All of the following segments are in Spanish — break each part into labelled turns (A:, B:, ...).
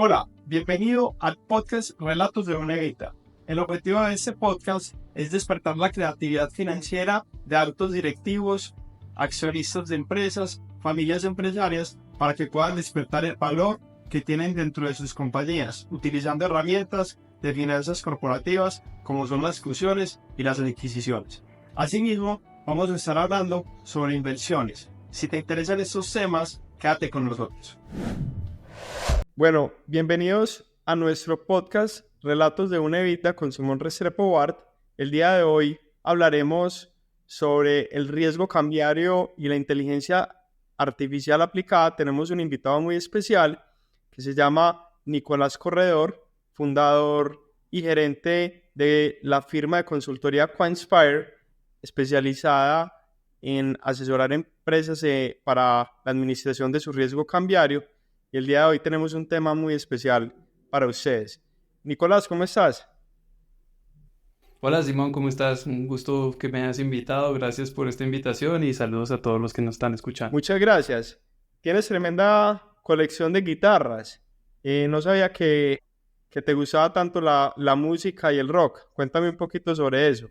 A: Hola, bienvenido al podcast Relatos de una Evita. El objetivo de este podcast es despertar la creatividad financiera de altos directivos, accionistas de empresas, familias empresarias, para que puedan despertar el valor que tienen dentro de sus compañías, utilizando herramientas de finanzas corporativas como son las fusiones y las adquisiciones. Asimismo, vamos a estar hablando sobre inversiones. Si te interesan estos temas, quédate con nosotros. Bueno, bienvenidos a nuestro podcast Relatos de una Evita con Simón Restrepo Bart. El día de hoy hablaremos sobre el riesgo cambiario y la inteligencia artificial aplicada. Tenemos un invitado muy especial que se llama Nicolás Corredor, fundador y gerente de la firma de consultoría Coinspire, especializada en asesorar empresas para la administración de su riesgo cambiario. Y el día de hoy tenemos un tema muy especial para ustedes. Nicolás, ¿cómo estás?
B: Hola Simón, ¿cómo estás? Un gusto que me hayas invitado. Gracias por esta invitación y saludos a todos los que nos están escuchando.
A: Muchas gracias. Tienes tremenda colección de guitarras. No sabía que te gustaba tanto la música y el rock. Cuéntame un poquito sobre eso.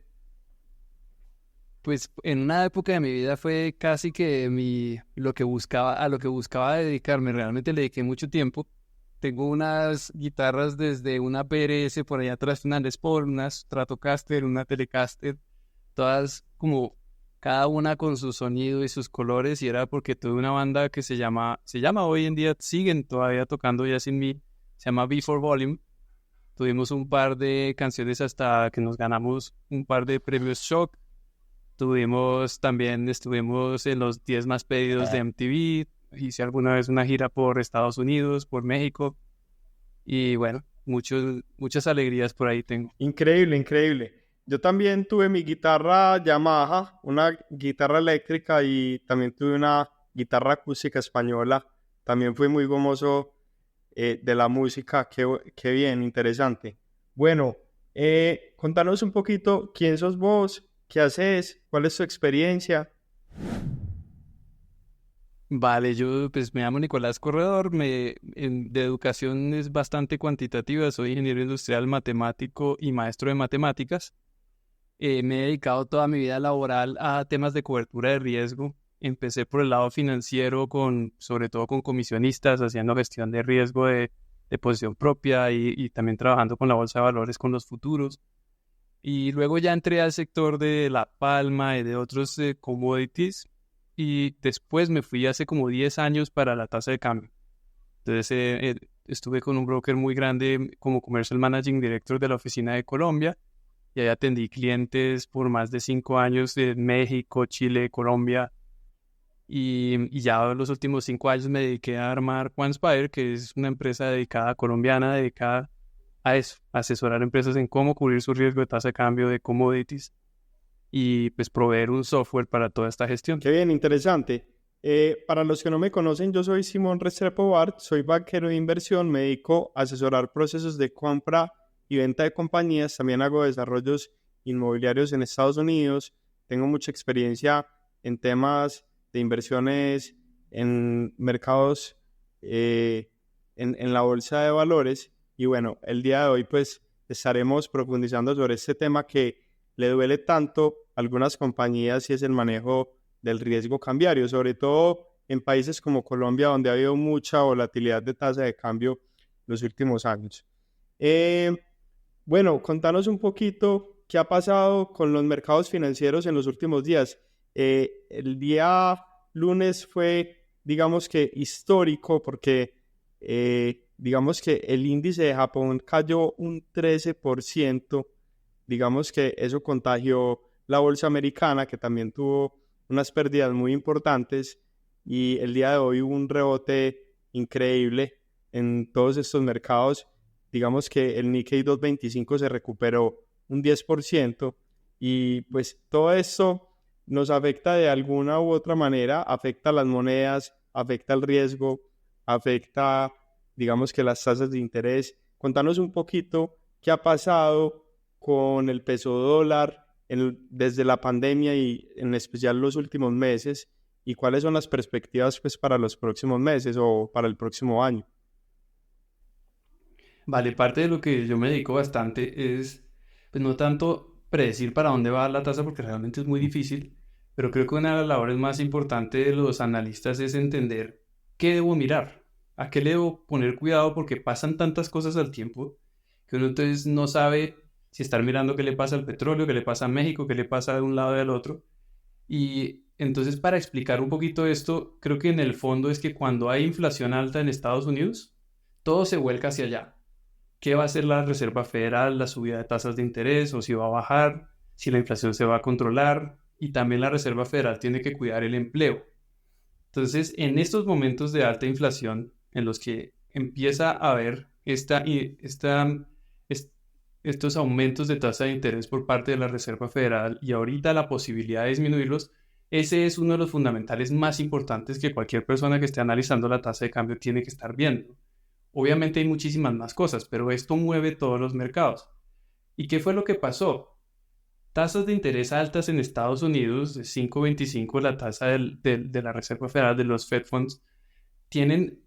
B: Pues en una época de mi vida fue casi que a lo que buscaba dedicarme. Realmente le dediqué mucho tiempo. Tengo unas guitarras desde una PRS por allá atrás, una Les Paul, una Stratocaster, una Telecaster, todas como cada una con su sonido y sus colores, y era porque tuve una banda que se llama hoy en día, siguen todavía tocando ya sin mí, se llama Before Volume. Tuvimos un par de canciones hasta que nos ganamos un par de premios Shock. Estuvimos en los 10 más pedidos de MTV. Hice alguna vez una gira por Estados Unidos, por México. Y bueno, muchas alegrías por ahí tengo.
A: Increíble, increíble. Yo también tuve mi guitarra Yamaha, una guitarra eléctrica, y también tuve una guitarra acústica española. También fui muy gomoso de la música. Qué bien, interesante. Bueno, contanos un poquito quién sos vos, qué haces, cuál es tu experiencia.
B: Vale, yo pues me llamo Nicolás Corredor, de educación es bastante cuantitativa, soy ingeniero industrial, matemático y maestro de matemáticas. Me he dedicado toda mi vida laboral a temas de cobertura de riesgo. Empecé por el lado financiero, sobre todo con comisionistas, haciendo gestión de riesgo de posición propia y también trabajando con la bolsa de valores, con los futuros. Y luego ya entré al sector de la palma y de otros commodities. Y después me fui hace como 10 años para la tasa de cambio. Entonces estuve con un broker muy grande como Commercial Managing Director de la oficina de Colombia. Y ahí atendí clientes por más de 5 años de México, Chile, Colombia. Y ya en los últimos 5 años me dediqué a armar Quantspire, que es una empresa colombiana dedicada a eso, a asesorar empresas en cómo cubrir su riesgo de tasa de cambio de commodities y pues proveer un software para toda esta gestión.
A: Qué bien, interesante. Para los que no me conocen, yo soy Simón Restrepo Bart, soy banquero de inversión, me dedico a asesorar procesos de compra y venta de compañías, también hago desarrollos inmobiliarios en Estados Unidos, tengo mucha experiencia en temas de inversiones en mercados, en la bolsa de valores, y bueno, el día de hoy pues estaremos profundizando sobre este tema que le duele tanto a algunas compañías, y es el manejo del riesgo cambiario, sobre todo en países como Colombia, donde ha habido mucha volatilidad de tasa de cambio los últimos años. Bueno, contanos un poquito qué ha pasado con los mercados financieros en los últimos días. El día lunes fue, digamos que histórico, porque digamos que el índice de Japón cayó un 13%. Digamos que eso contagió la bolsa americana, que también tuvo unas pérdidas muy importantes, y el día de hoy hubo un rebote increíble en todos estos mercados. Digamos que el Nikkei 225 se recuperó un 10%, y pues todo esto nos afecta de alguna u otra manera, afecta a las monedas, afecta el riesgo, afecta, digamos que las tasas de interés. Contanos un poquito qué ha pasado con el peso dólar desde la pandemia y en especial los últimos meses, y cuáles son las perspectivas pues para los próximos meses o para el próximo año.
B: Vale, parte de lo que yo me dedico bastante es, pues no tanto predecir para dónde va la tasa, porque realmente es muy difícil, pero creo que una de las labores más importantes de los analistas es entender qué debo mirar, a qué le debo poner cuidado, porque pasan tantas cosas al tiempo que uno entonces no sabe si estar mirando qué le pasa al petróleo, qué le pasa a México, qué le pasa de un lado y al otro. Y entonces para explicar un poquito esto, creo que en el fondo es que cuando hay inflación alta en Estados Unidos, todo se vuelca hacia allá. ¿Qué va a hacer la Reserva Federal? ¿La subida de tasas de interés o si va a bajar? ¿Si la inflación se va a controlar? Y también la Reserva Federal tiene que cuidar el empleo. Entonces, en estos momentos de alta inflación, en los que empieza a haber est- estos aumentos de tasa de interés por parte de la Reserva Federal y ahorita la posibilidad de disminuirlos, ese es uno de los fundamentales más importantes que cualquier persona que esté analizando la tasa de cambio tiene que estar viendo. Obviamente hay muchísimas más cosas, pero esto mueve todos los mercados. ¿Y qué fue lo que pasó? Tasas de interés altas en Estados Unidos, de 5.25 la tasa de la Reserva Federal de los Fed Funds, tienen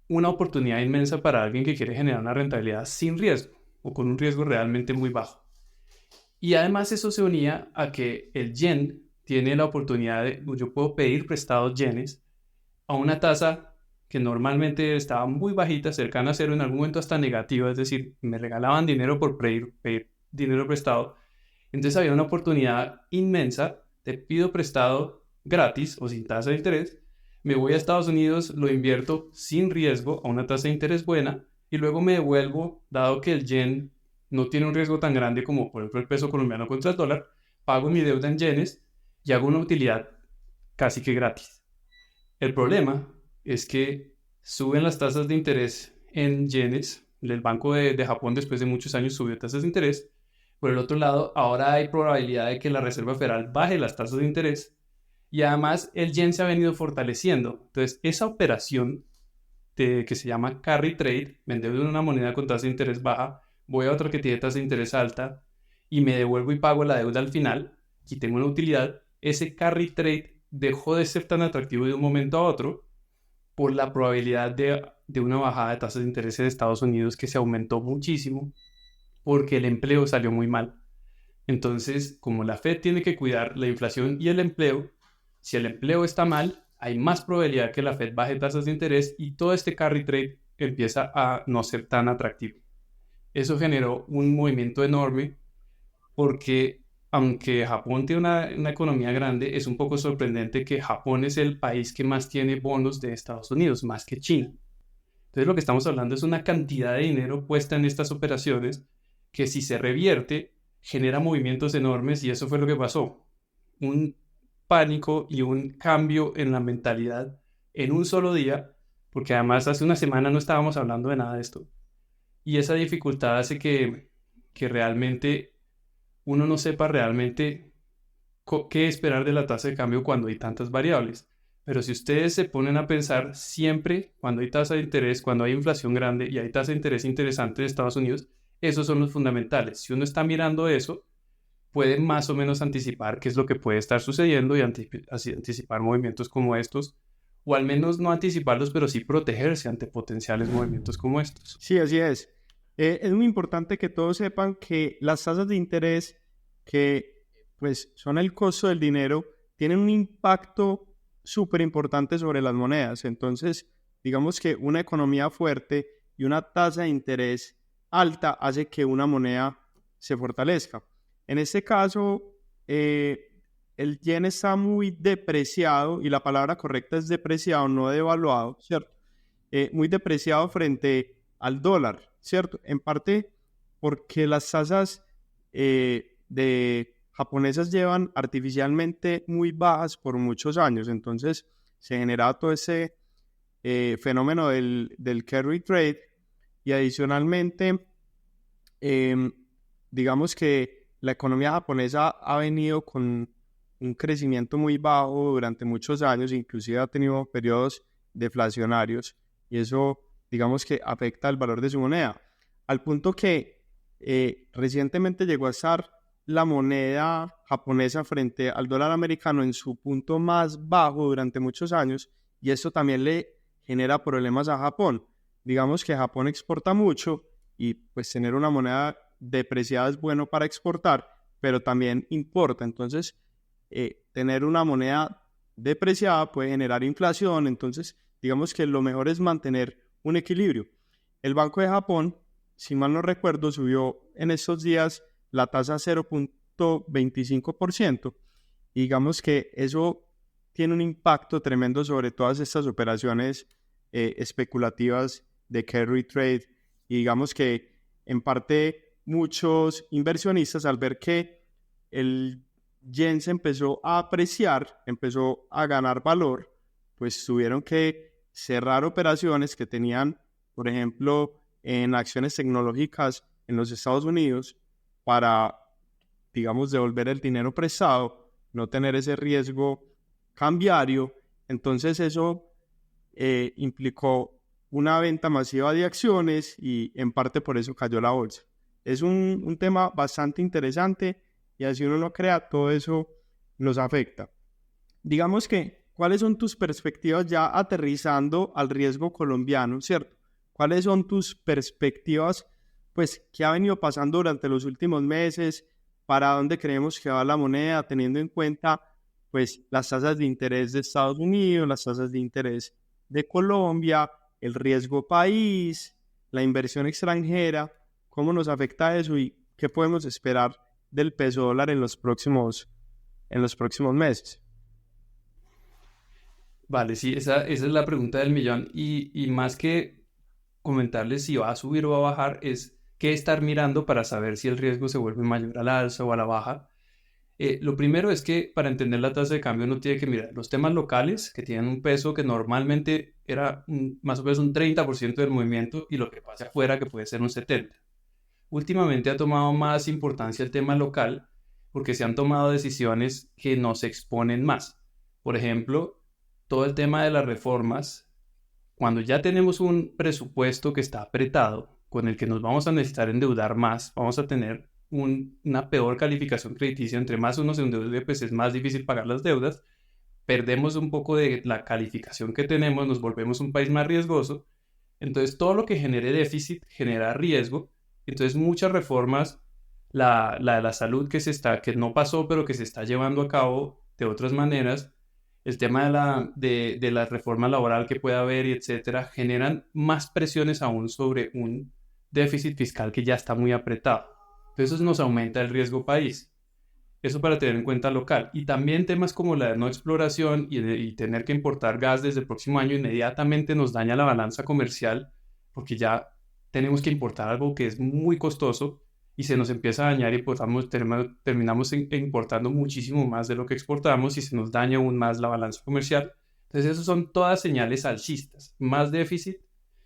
B: una oportunidad inmensa para alguien que quiere generar una rentabilidad sin riesgo o con un riesgo realmente muy bajo. Y además eso se unía a que el yen tiene la oportunidad de, yo puedo pedir prestados yenes a una tasa que normalmente estaba muy bajita, cercana a cero, en algún momento hasta negativa, es decir, me regalaban dinero por pedir dinero prestado. Entonces había una oportunidad inmensa, te pido prestado gratis o sin tasa de interés, me voy a Estados Unidos, lo invierto sin riesgo a una tasa de interés buena y luego me devuelvo, dado que el yen no tiene un riesgo tan grande como por ejemplo el peso colombiano contra el dólar, pago mi deuda en yenes y hago una utilidad casi que gratis. El problema es que suben las tasas de interés en yenes. El Banco de Japón después de muchos años subió tasas de interés. Por el otro lado, ahora hay probabilidad de que la Reserva Federal baje las tasas de interés y además el yen se ha venido fortaleciendo. Entonces, esa operación que se llama carry trade, me endeudo en una moneda con tasa de interés baja, voy a otra que tiene tasa de interés alta y me devuelvo y pago la deuda al final y tengo una utilidad, ese carry trade dejó de ser tan atractivo de un momento a otro por la probabilidad de una bajada de tasas de interés en Estados Unidos que se aumentó muchísimo porque el empleo salió muy mal. Entonces, como la Fed tiene que cuidar la inflación y el empleo, si el empleo está mal, hay más probabilidad que la Fed baje tasas de interés y todo este carry trade empieza a no ser tan atractivo. Eso generó un movimiento enorme porque aunque Japón tiene una economía grande, es un poco sorprendente que Japón es el país que más tiene bonos de Estados Unidos, más que China. Entonces lo que estamos hablando es una cantidad de dinero puesta en estas operaciones que si se revierte genera movimientos enormes y eso fue lo que pasó. Un pánico y un cambio en la mentalidad en un solo día, porque además hace una semana no estábamos hablando de nada de esto. Y esa dificultad hace que realmente uno no sepa realmente qué esperar de la tasa de cambio cuando hay tantas variables. Pero si ustedes se ponen a pensar siempre cuando hay tasa de interés, cuando hay inflación grande y hay tasa de interés interesante de Estados Unidos, esos son los fundamentales. Si uno está mirando eso, puede más o menos anticipar qué es lo que puede estar sucediendo y así anticipar movimientos como estos, o al menos no anticiparlos, pero sí protegerse ante potenciales movimientos como estos.
A: Sí, así es. Es muy importante que todos sepan que las tasas de interés, que pues son el costo del dinero, tienen un impacto súper importante sobre las monedas. Entonces, digamos que una economía fuerte y una tasa de interés alta hace que una moneda se fortalezca. En este caso, el yen está muy depreciado y la palabra correcta es depreciado, no devaluado, ¿cierto? Muy depreciado frente al dólar, ¿cierto? En parte porque las tasas de japonesas llevan artificialmente muy bajas por muchos años, entonces se genera todo ese fenómeno del carry trade y adicionalmente, eh, digamos que la economía japonesa ha venido con un crecimiento muy bajo durante muchos años, inclusive ha tenido periodos deflacionarios y eso, digamos que afecta el valor de su moneda, al punto que recientemente llegó a estar la moneda japonesa frente al dólar americano en su punto más bajo durante muchos años y eso también le genera problemas a Japón. Digamos que Japón exporta mucho y pues tener una moneda depreciada es bueno para exportar, pero también importa. Entonces, tener una moneda depreciada puede generar inflación. Entonces, digamos que lo mejor es mantener un equilibrio. El Banco de Japón, si mal no recuerdo, subió en estos días la tasa a 0.25%. Y digamos que eso tiene un impacto tremendo sobre todas estas operaciones especulativas de carry trade. Y digamos que en parte muchos inversionistas, al ver que el yen se empezó a apreciar, empezó a ganar valor, pues tuvieron que cerrar operaciones que tenían, por ejemplo, en acciones tecnológicas en los Estados Unidos para, digamos, devolver el dinero prestado, no tener ese riesgo cambiario. Entonces eso implicó una venta masiva de acciones y en parte por eso cayó la bolsa. Es un tema bastante interesante y así uno lo crea, todo eso nos afecta. Digamos que, ¿cuáles son tus perspectivas ya aterrizando al riesgo colombiano, cierto? ¿Cuáles son tus perspectivas, pues, qué ha venido pasando durante los últimos meses? ¿Para dónde creemos que va la moneda, teniendo en cuenta, pues, las tasas de interés de Estados Unidos, las tasas de interés de Colombia, el riesgo país, la inversión extranjera? ¿Cómo nos afecta eso y qué podemos esperar del peso dólar en los próximos meses?
B: Vale, sí, esa es la pregunta del millón. Y más que comentarles si va a subir o va a bajar, es qué estar mirando para saber si el riesgo se vuelve mayor a la alza o a la baja. Lo primero es que para entender la tasa de cambio uno tiene que mirar los temas locales, que tienen un peso que normalmente era más o menos un 30% del movimiento, y lo que pasa afuera, que puede ser un 70%. Últimamente ha tomado más importancia el tema local porque se han tomado decisiones que nos exponen más. Por ejemplo, todo el tema de las reformas. Cuando ya tenemos un presupuesto que está apretado, con el que nos vamos a necesitar endeudar más, vamos a tener una peor calificación crediticia. Entre más uno se endeude, pues es más difícil pagar las deudas. Perdemos un poco de la calificación que tenemos, nos volvemos un país más riesgoso. Entonces, todo lo que genere déficit genera riesgo. Entonces, muchas reformas, la de la salud que no pasó, pero que se está llevando a cabo de otras maneras, el tema de la reforma laboral que pueda haber, y etcétera, generan más presiones aún sobre un déficit fiscal que ya está muy apretado. Entonces, eso nos aumenta el riesgo país. Eso para tener en cuenta local. Y también temas como la de no exploración y tener que importar gas desde el próximo año inmediatamente nos daña la balanza comercial, porque ya tenemos que importar algo que es muy costoso y se nos empieza a dañar y terminamos importando muchísimo más de lo que exportamos y se nos daña aún más la balanza comercial. Entonces, esas son todas señales alcistas. Más déficit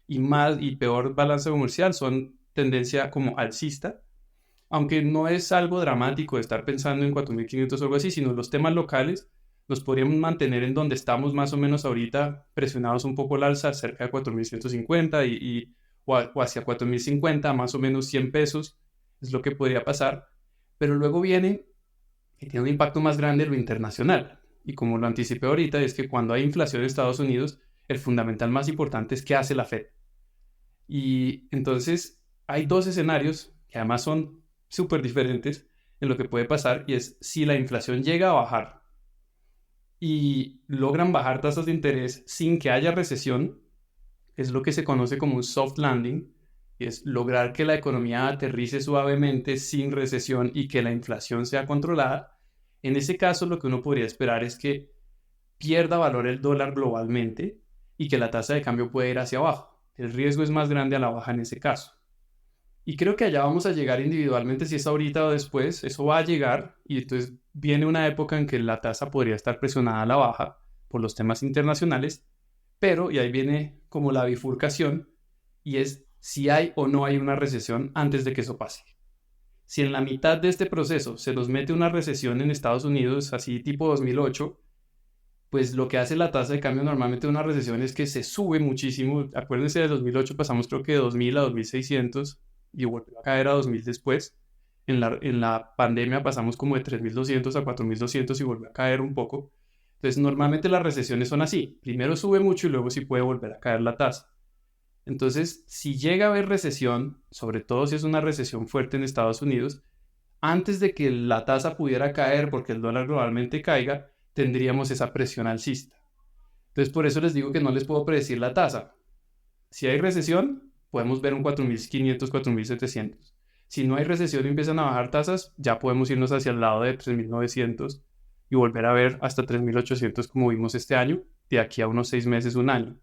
B: y peor balanza comercial son tendencia como alcista, aunque no es algo dramático de estar pensando en 4.500 o algo así, sino los temas locales nos podríamos mantener en donde estamos más o menos ahorita, presionados un poco al alza, cerca de 4.150 o hacia 4.050, más o menos 100 pesos, es lo que podría pasar. Pero luego viene, que tiene un impacto más grande, lo internacional. Y como lo anticipé ahorita, es que cuando hay inflación en Estados Unidos, el fundamental más importante es qué hace la Fed. Y entonces hay dos escenarios que además son súper diferentes en lo que puede pasar, y es si la inflación llega a bajar y logran bajar tasas de interés sin que haya recesión, es lo que se conoce como un soft landing, y es lograr que la economía aterrice suavemente sin recesión y que la inflación sea controlada. En ese caso, lo que uno podría esperar es que pierda valor el dólar globalmente y que la tasa de cambio pueda ir hacia abajo. El riesgo es más grande a la baja en ese caso. Y creo que allá vamos a llegar individualmente, si es ahorita o después, eso va a llegar, y entonces viene una época en que la tasa podría estar presionada a la baja por los temas internacionales, pero, y ahí viene como la bifurcación, y es si hay o no hay una recesión antes de que eso pase. Si en la mitad de este proceso se nos mete una recesión en Estados Unidos, así tipo 2008, pues lo que hace la tasa de cambio normalmente de una recesión es que se sube muchísimo. Acuérdense, de 2008 pasamos creo que de 2.000 a 2.600 y volvió a caer a 2.000 después. En la pandemia pasamos como de 3.200 a 4.200 y volvió a caer un poco. Entonces, normalmente las recesiones son así. Primero sube mucho y luego sí puede volver a caer la tasa. Entonces, si llega a haber recesión, sobre todo si es una recesión fuerte en Estados Unidos, antes de que la tasa pudiera caer porque el dólar globalmente caiga, tendríamos esa presión alcista. Entonces, por eso les digo que no les puedo predecir la tasa. Si hay recesión, podemos ver un 4.500, 4.700. Si no hay recesión y empiezan a bajar tasas, ya podemos irnos hacia el lado de 3.900 y volver a ver hasta 3.800 como vimos este año, de aquí a unos 6 meses, un año.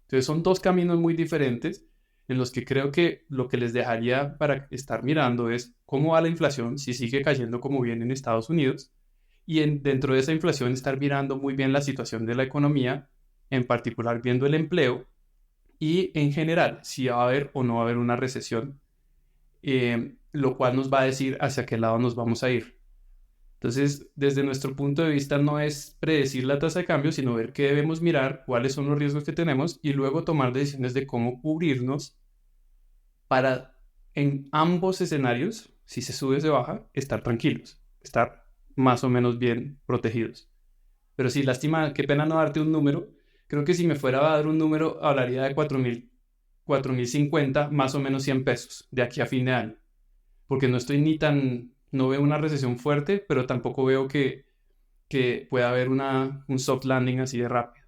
B: Entonces son dos caminos muy diferentes en los que creo que lo que les dejaría para estar mirando es cómo va la inflación, si sigue cayendo como viene en Estados Unidos, y dentro de esa inflación estar mirando muy bien la situación de la economía, en particular viendo el empleo, y en general si va a haber o no va a haber una recesión, lo cual nos va a decir hacia qué lado nos vamos a ir. Entonces, desde nuestro punto de vista no es predecir la tasa de cambio, sino ver qué debemos mirar, cuáles son los riesgos que tenemos y luego tomar decisiones de cómo cubrirnos para en ambos escenarios, si se sube o se baja, estar tranquilos, estar más o menos bien protegidos. Pero sí, lástima, qué pena no darte un número. Creo que si me fuera a dar un número, hablaría de 4.050, más o menos 100 pesos, de aquí a fin de año. Porque no estoy no veo una recesión fuerte, pero tampoco veo que pueda haber un soft landing así de rápido.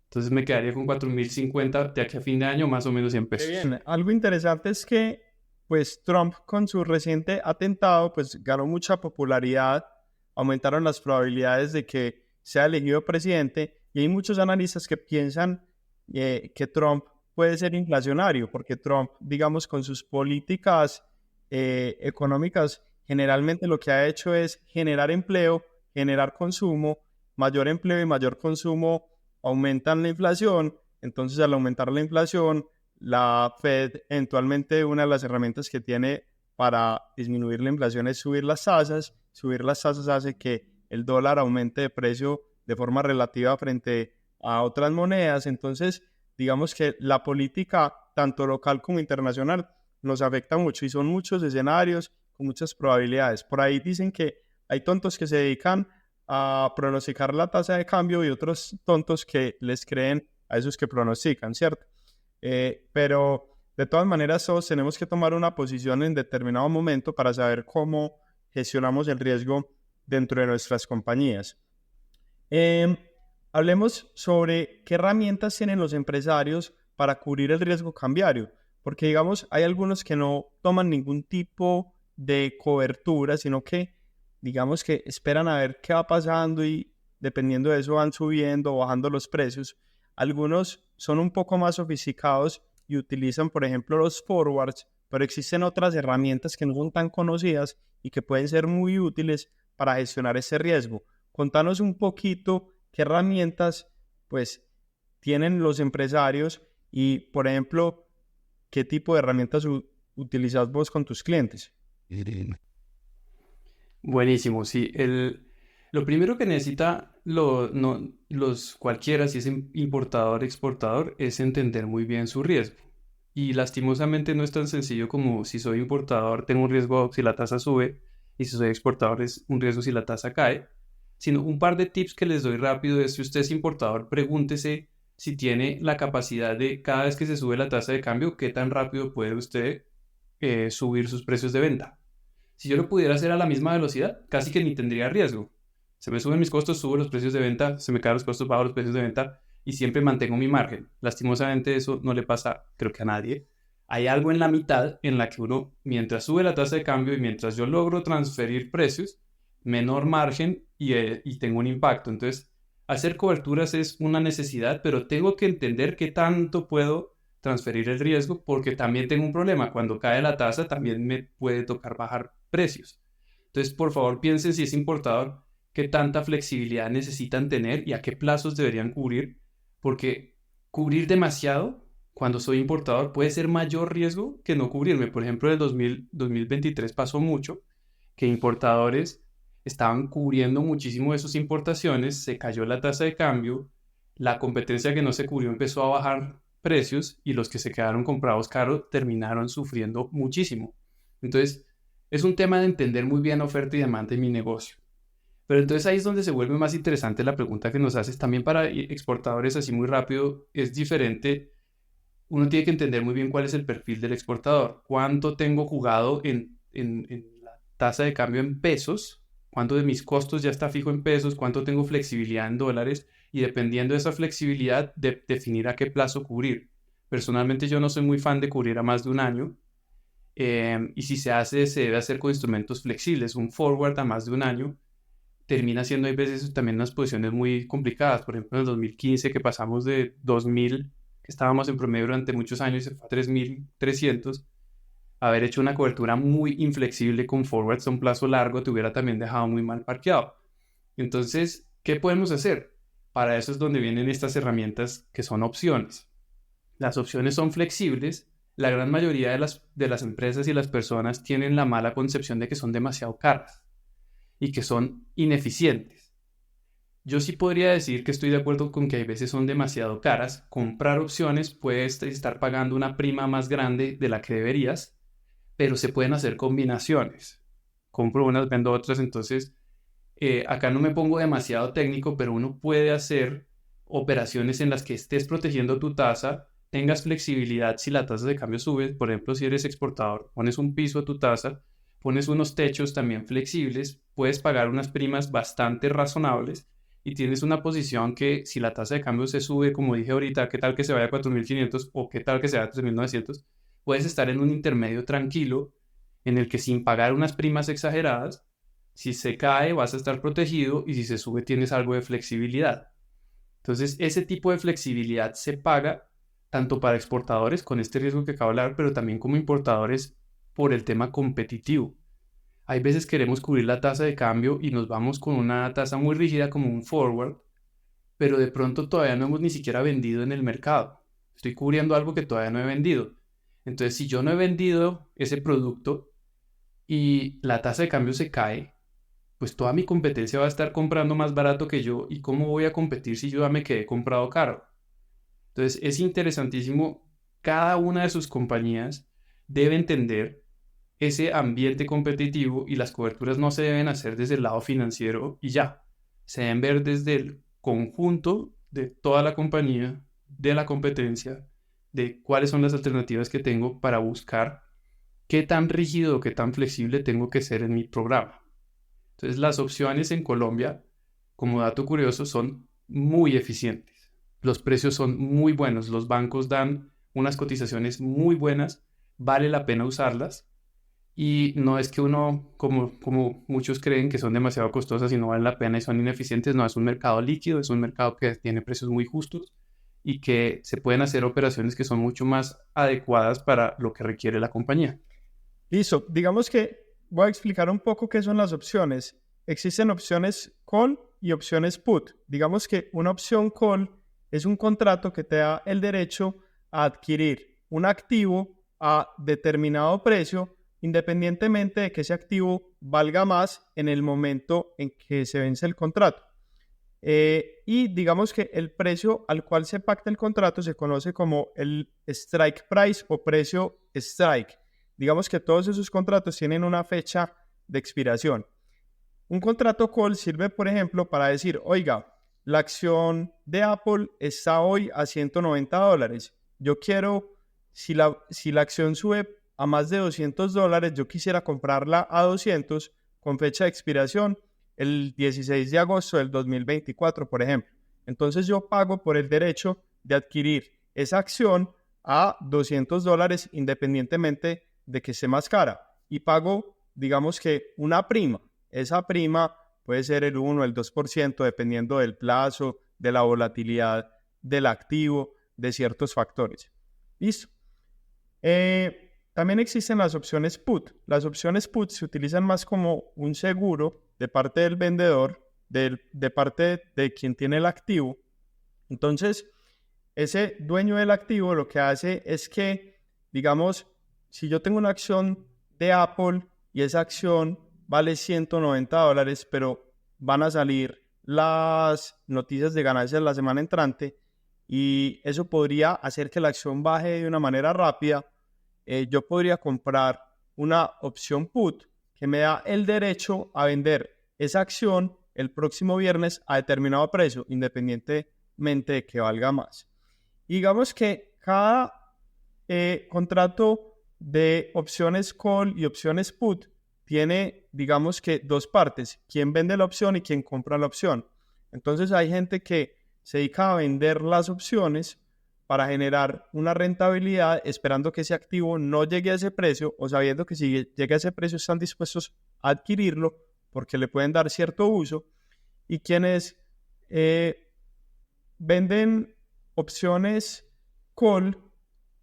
B: Entonces me quedaría con 4.050 de aquí a fin de año, más o menos 100
A: Qué
B: pesos.
A: bien. Algo interesante es que pues Trump con su reciente atentado pues ganó mucha popularidad, aumentaron las probabilidades de que sea elegido presidente y hay muchos analistas que piensan que Trump puede ser inflacionario porque Trump, digamos, con sus políticas económicas generalmente lo que ha hecho es generar empleo, generar consumo, mayor empleo y mayor consumo aumentan la inflación, entonces al aumentar la inflación, la Fed eventualmente una de las herramientas que tiene para disminuir la inflación es subir las tasas hace que el dólar aumente de precio de forma relativa frente a otras monedas, entonces digamos que la política tanto local como internacional nos afecta mucho y son muchos escenarios con muchas probabilidades. Por ahí dicen que hay tontos que se dedican a pronosticar la tasa de cambio y otros tontos que les creen a esos que pronostican, ¿cierto? Pero de todas maneras todos tenemos que tomar una posición en determinado momento para saber cómo gestionamos el riesgo dentro de nuestras compañías. Hablemos sobre qué herramientas tienen los empresarios para cubrir el riesgo cambiario, porque digamos hay algunos que no toman ningún tipo de cobertura, sino que digamos que esperan a ver qué va pasando y dependiendo de eso van subiendo o bajando los precios. Algunos son un poco más sofisticados y utilizan, por ejemplo, los forwards, pero existen otras herramientas que no son tan conocidas y que pueden ser muy útiles para gestionar ese riesgo. Contanos un poquito qué herramientas pues tienen los empresarios y, por ejemplo, qué tipo de herramientas utilizas vos con tus clientes.
B: Buenísimo, sí. Lo primero que necesita cualquiera, si es importador, exportador, es entender muy bien su riesgo. Y lastimosamente no es tan sencillo como si soy importador tengo un riesgo si la tasa sube y si soy exportador es un riesgo si la tasa cae, sino un par de tips que les doy rápido es si usted es importador, pregúntese si tiene la capacidad de cada vez que se sube la tasa de cambio, qué tan rápido puede usted subir sus precios de venta. Si yo lo pudiera hacer a la misma velocidad, casi que ni tendría riesgo. Se me suben mis costos, subo los precios de venta, se me caen los costos, bajo los precios de venta y siempre mantengo mi margen. Lastimosamente eso no le pasa, creo que a nadie. Hay algo en la mitad en la que uno, mientras sube la tasa de cambio y mientras yo logro transferir precios, menor margen y tengo un impacto. Entonces, hacer coberturas es una necesidad, pero tengo que entender qué tanto puedo transferir el riesgo porque también tengo un problema. Cuando cae la tasa también me puede tocar bajar precios. Entonces, por favor, piensen si es importador, qué tanta flexibilidad necesitan tener y a qué plazos deberían cubrir, porque cubrir demasiado cuando soy importador puede ser mayor riesgo que no cubrirme. Por ejemplo, en el 2023 pasó mucho que importadores estaban cubriendo muchísimo de sus importaciones, se cayó la tasa de cambio, la competencia que no se cubrió empezó a bajar precios y los que se quedaron comprados caros terminaron sufriendo muchísimo. Entonces, es un tema de entender muy bien oferta y demanda en mi negocio. Pero entonces ahí es donde se vuelve más interesante la pregunta que nos haces. También para exportadores así muy rápido es diferente uno tiene que entender muy bien cuál es el perfil del exportador, cuánto tengo jugado en la tasa de cambio en pesos, cuánto de mis costos ya está fijo en pesos, cuánto tengo flexibilidad en dólares y dependiendo de esa flexibilidad definir a qué plazo cubrir. Personalmente yo no soy muy fan de cubrir a más de un año y si se hace, se debe hacer con instrumentos flexibles. Un forward a más de un año termina siendo, hay veces, también unas posiciones muy complicadas. Por ejemplo, en el 2015, que pasamos de 2000, que estábamos en promedio durante muchos años, y se fue a 3300, haber hecho una cobertura muy inflexible con forwards a un plazo largo te hubiera también dejado muy mal parqueado. Entonces, ¿qué podemos hacer? Para eso es donde vienen estas herramientas que son opciones. Las opciones son flexibles. La gran mayoría de las empresas y las personas tienen la mala concepción de que son demasiado caras y que son ineficientes. Yo sí podría decir que estoy de acuerdo con que hay veces son demasiado caras. Comprar opciones puedes estar pagando una prima más grande de la que deberías, pero se pueden hacer combinaciones. Compro unas, vendo otras, entonces acá no me pongo demasiado técnico, pero uno puede hacer operaciones en las que estés protegiendo tu tasa, tengas flexibilidad si la tasa de cambio sube. Por ejemplo, si eres exportador, pones un piso a tu tasa, pones unos techos también flexibles, puedes pagar unas primas bastante razonables y tienes una posición que si la tasa de cambio se sube, como dije ahorita, qué tal que se vaya a 4.500 o qué tal que se vaya a 3.900, puedes estar en un intermedio tranquilo en el que sin pagar unas primas exageradas, si se cae vas a estar protegido y si se sube tienes algo de flexibilidad. Entonces ese tipo de flexibilidad se paga tanto para exportadores con este riesgo que acabo de hablar, pero también como importadores por el tema competitivo. Hay veces queremos cubrir la tasa de cambio y nos vamos con una tasa muy rígida como un forward, pero de pronto todavía no hemos ni siquiera vendido en el mercado. Estoy cubriendo algo que todavía no he vendido. Entonces, si yo no he vendido ese producto y la tasa de cambio se cae, pues toda mi competencia va a estar comprando más barato que yo. ¿Y cómo voy a competir si yo ya me quedé comprado caro? Entonces, es interesantísimo. Cada una de sus compañías debe entender ese ambiente competitivo y las coberturas no se deben hacer desde el lado financiero y ya. Se deben ver desde el conjunto de toda la compañía, de la competencia, de cuáles son las alternativas que tengo para buscar qué tan rígido o qué tan flexible tengo que ser en mi programa. Entonces, las opciones en Colombia, como dato curioso, son muy eficientes. Los precios son muy buenos. Los bancos dan unas cotizaciones muy buenas. Vale la pena usarlas. Y no es que uno, como muchos creen que son demasiado costosas y no valen la pena y son ineficientes. No, es un mercado líquido, es un mercado que tiene precios muy justos y que se pueden hacer operaciones que son mucho más adecuadas para lo que requiere la compañía.
A: Listo, digamos que voy a explicar un poco qué son las opciones. Existen opciones call y opciones put. Digamos que una opción call es un contrato que te da el derecho a adquirir un activo a determinado precio, independientemente de que ese activo valga más en el momento en que se vence el contrato. Y digamos que el precio al cual se pacta el contrato se conoce como el strike price o precio strike. Digamos que todos esos contratos tienen una fecha de expiración. Un contrato call sirve, por ejemplo, para decir, oiga, la acción de Apple está hoy a $190. Yo quiero, si la acción sube a más de $200, yo quisiera comprarla a 200 con fecha de expiración el 16 de agosto del 2024, por ejemplo. Entonces yo pago por el derecho de adquirir esa acción a $200 independientemente de que esté más cara y pago, digamos que una prima. Esa prima puede ser el 1 o el 2% dependiendo del plazo, de la volatilidad del activo, de ciertos factores. ¿Listo? También existen las opciones put. Las opciones put se utilizan más como un seguro de parte del vendedor, de parte de quien tiene el activo. Entonces, ese dueño del activo lo que hace es que, digamos, si yo tengo una acción de Apple y esa acción vale $190, pero van a salir las noticias de ganancias la semana entrante y eso podría hacer que la acción baje de una manera rápida, yo podría comprar una opción put que me da el derecho a vender esa acción el próximo viernes a determinado precio, independientemente de que valga más. Y digamos que cada contrato de opciones call y opciones put tiene, digamos que, dos partes: quién vende la opción y quién compra la opción. Entonces hay gente que se dedica a vender las opciones para generar una rentabilidad, esperando que ese activo no llegue a ese precio, o sabiendo que si llega a ese precio están dispuestos a adquirirlo porque le pueden dar cierto uso. Y quienes venden opciones call,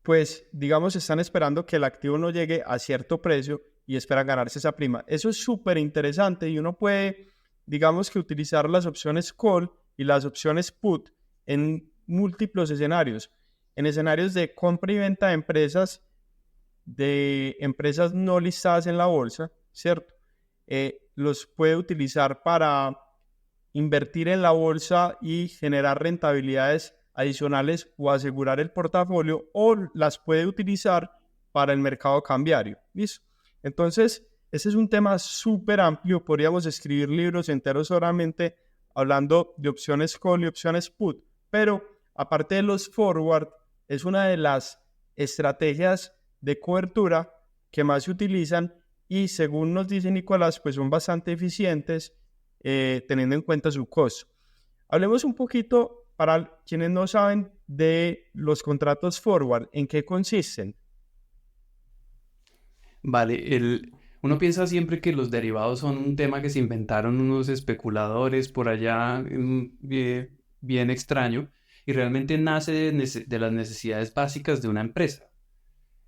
A: pues digamos están esperando que el activo no llegue a cierto precio y esperan ganarse esa prima. Eso es súper interesante, y uno puede, digamos que, utilizar las opciones call y las opciones put en múltiples escenarios. En escenarios de compra y venta de empresas no listadas en la bolsa, ¿cierto? Los puede utilizar para invertir en la bolsa y generar rentabilidades adicionales o asegurar el portafolio, o las puede utilizar para el mercado cambiario. ¿Listo? Entonces, ese es un tema súper amplio. Podríamos escribir libros enteros solamente hablando de opciones call y opciones put, pero aparte de los forward, es una de las estrategias de cobertura que más se utilizan, y según nos dice Nicolás, pues son bastante eficientes, teniendo en cuenta su costo. Hablemos un poquito, para quienes no saben, de los contratos forward. ¿En qué consisten?
B: Vale, uno piensa siempre que los derivados son un tema que se inventaron unos especuladores por allá, bien extraño, y realmente nace de las necesidades básicas de una empresa.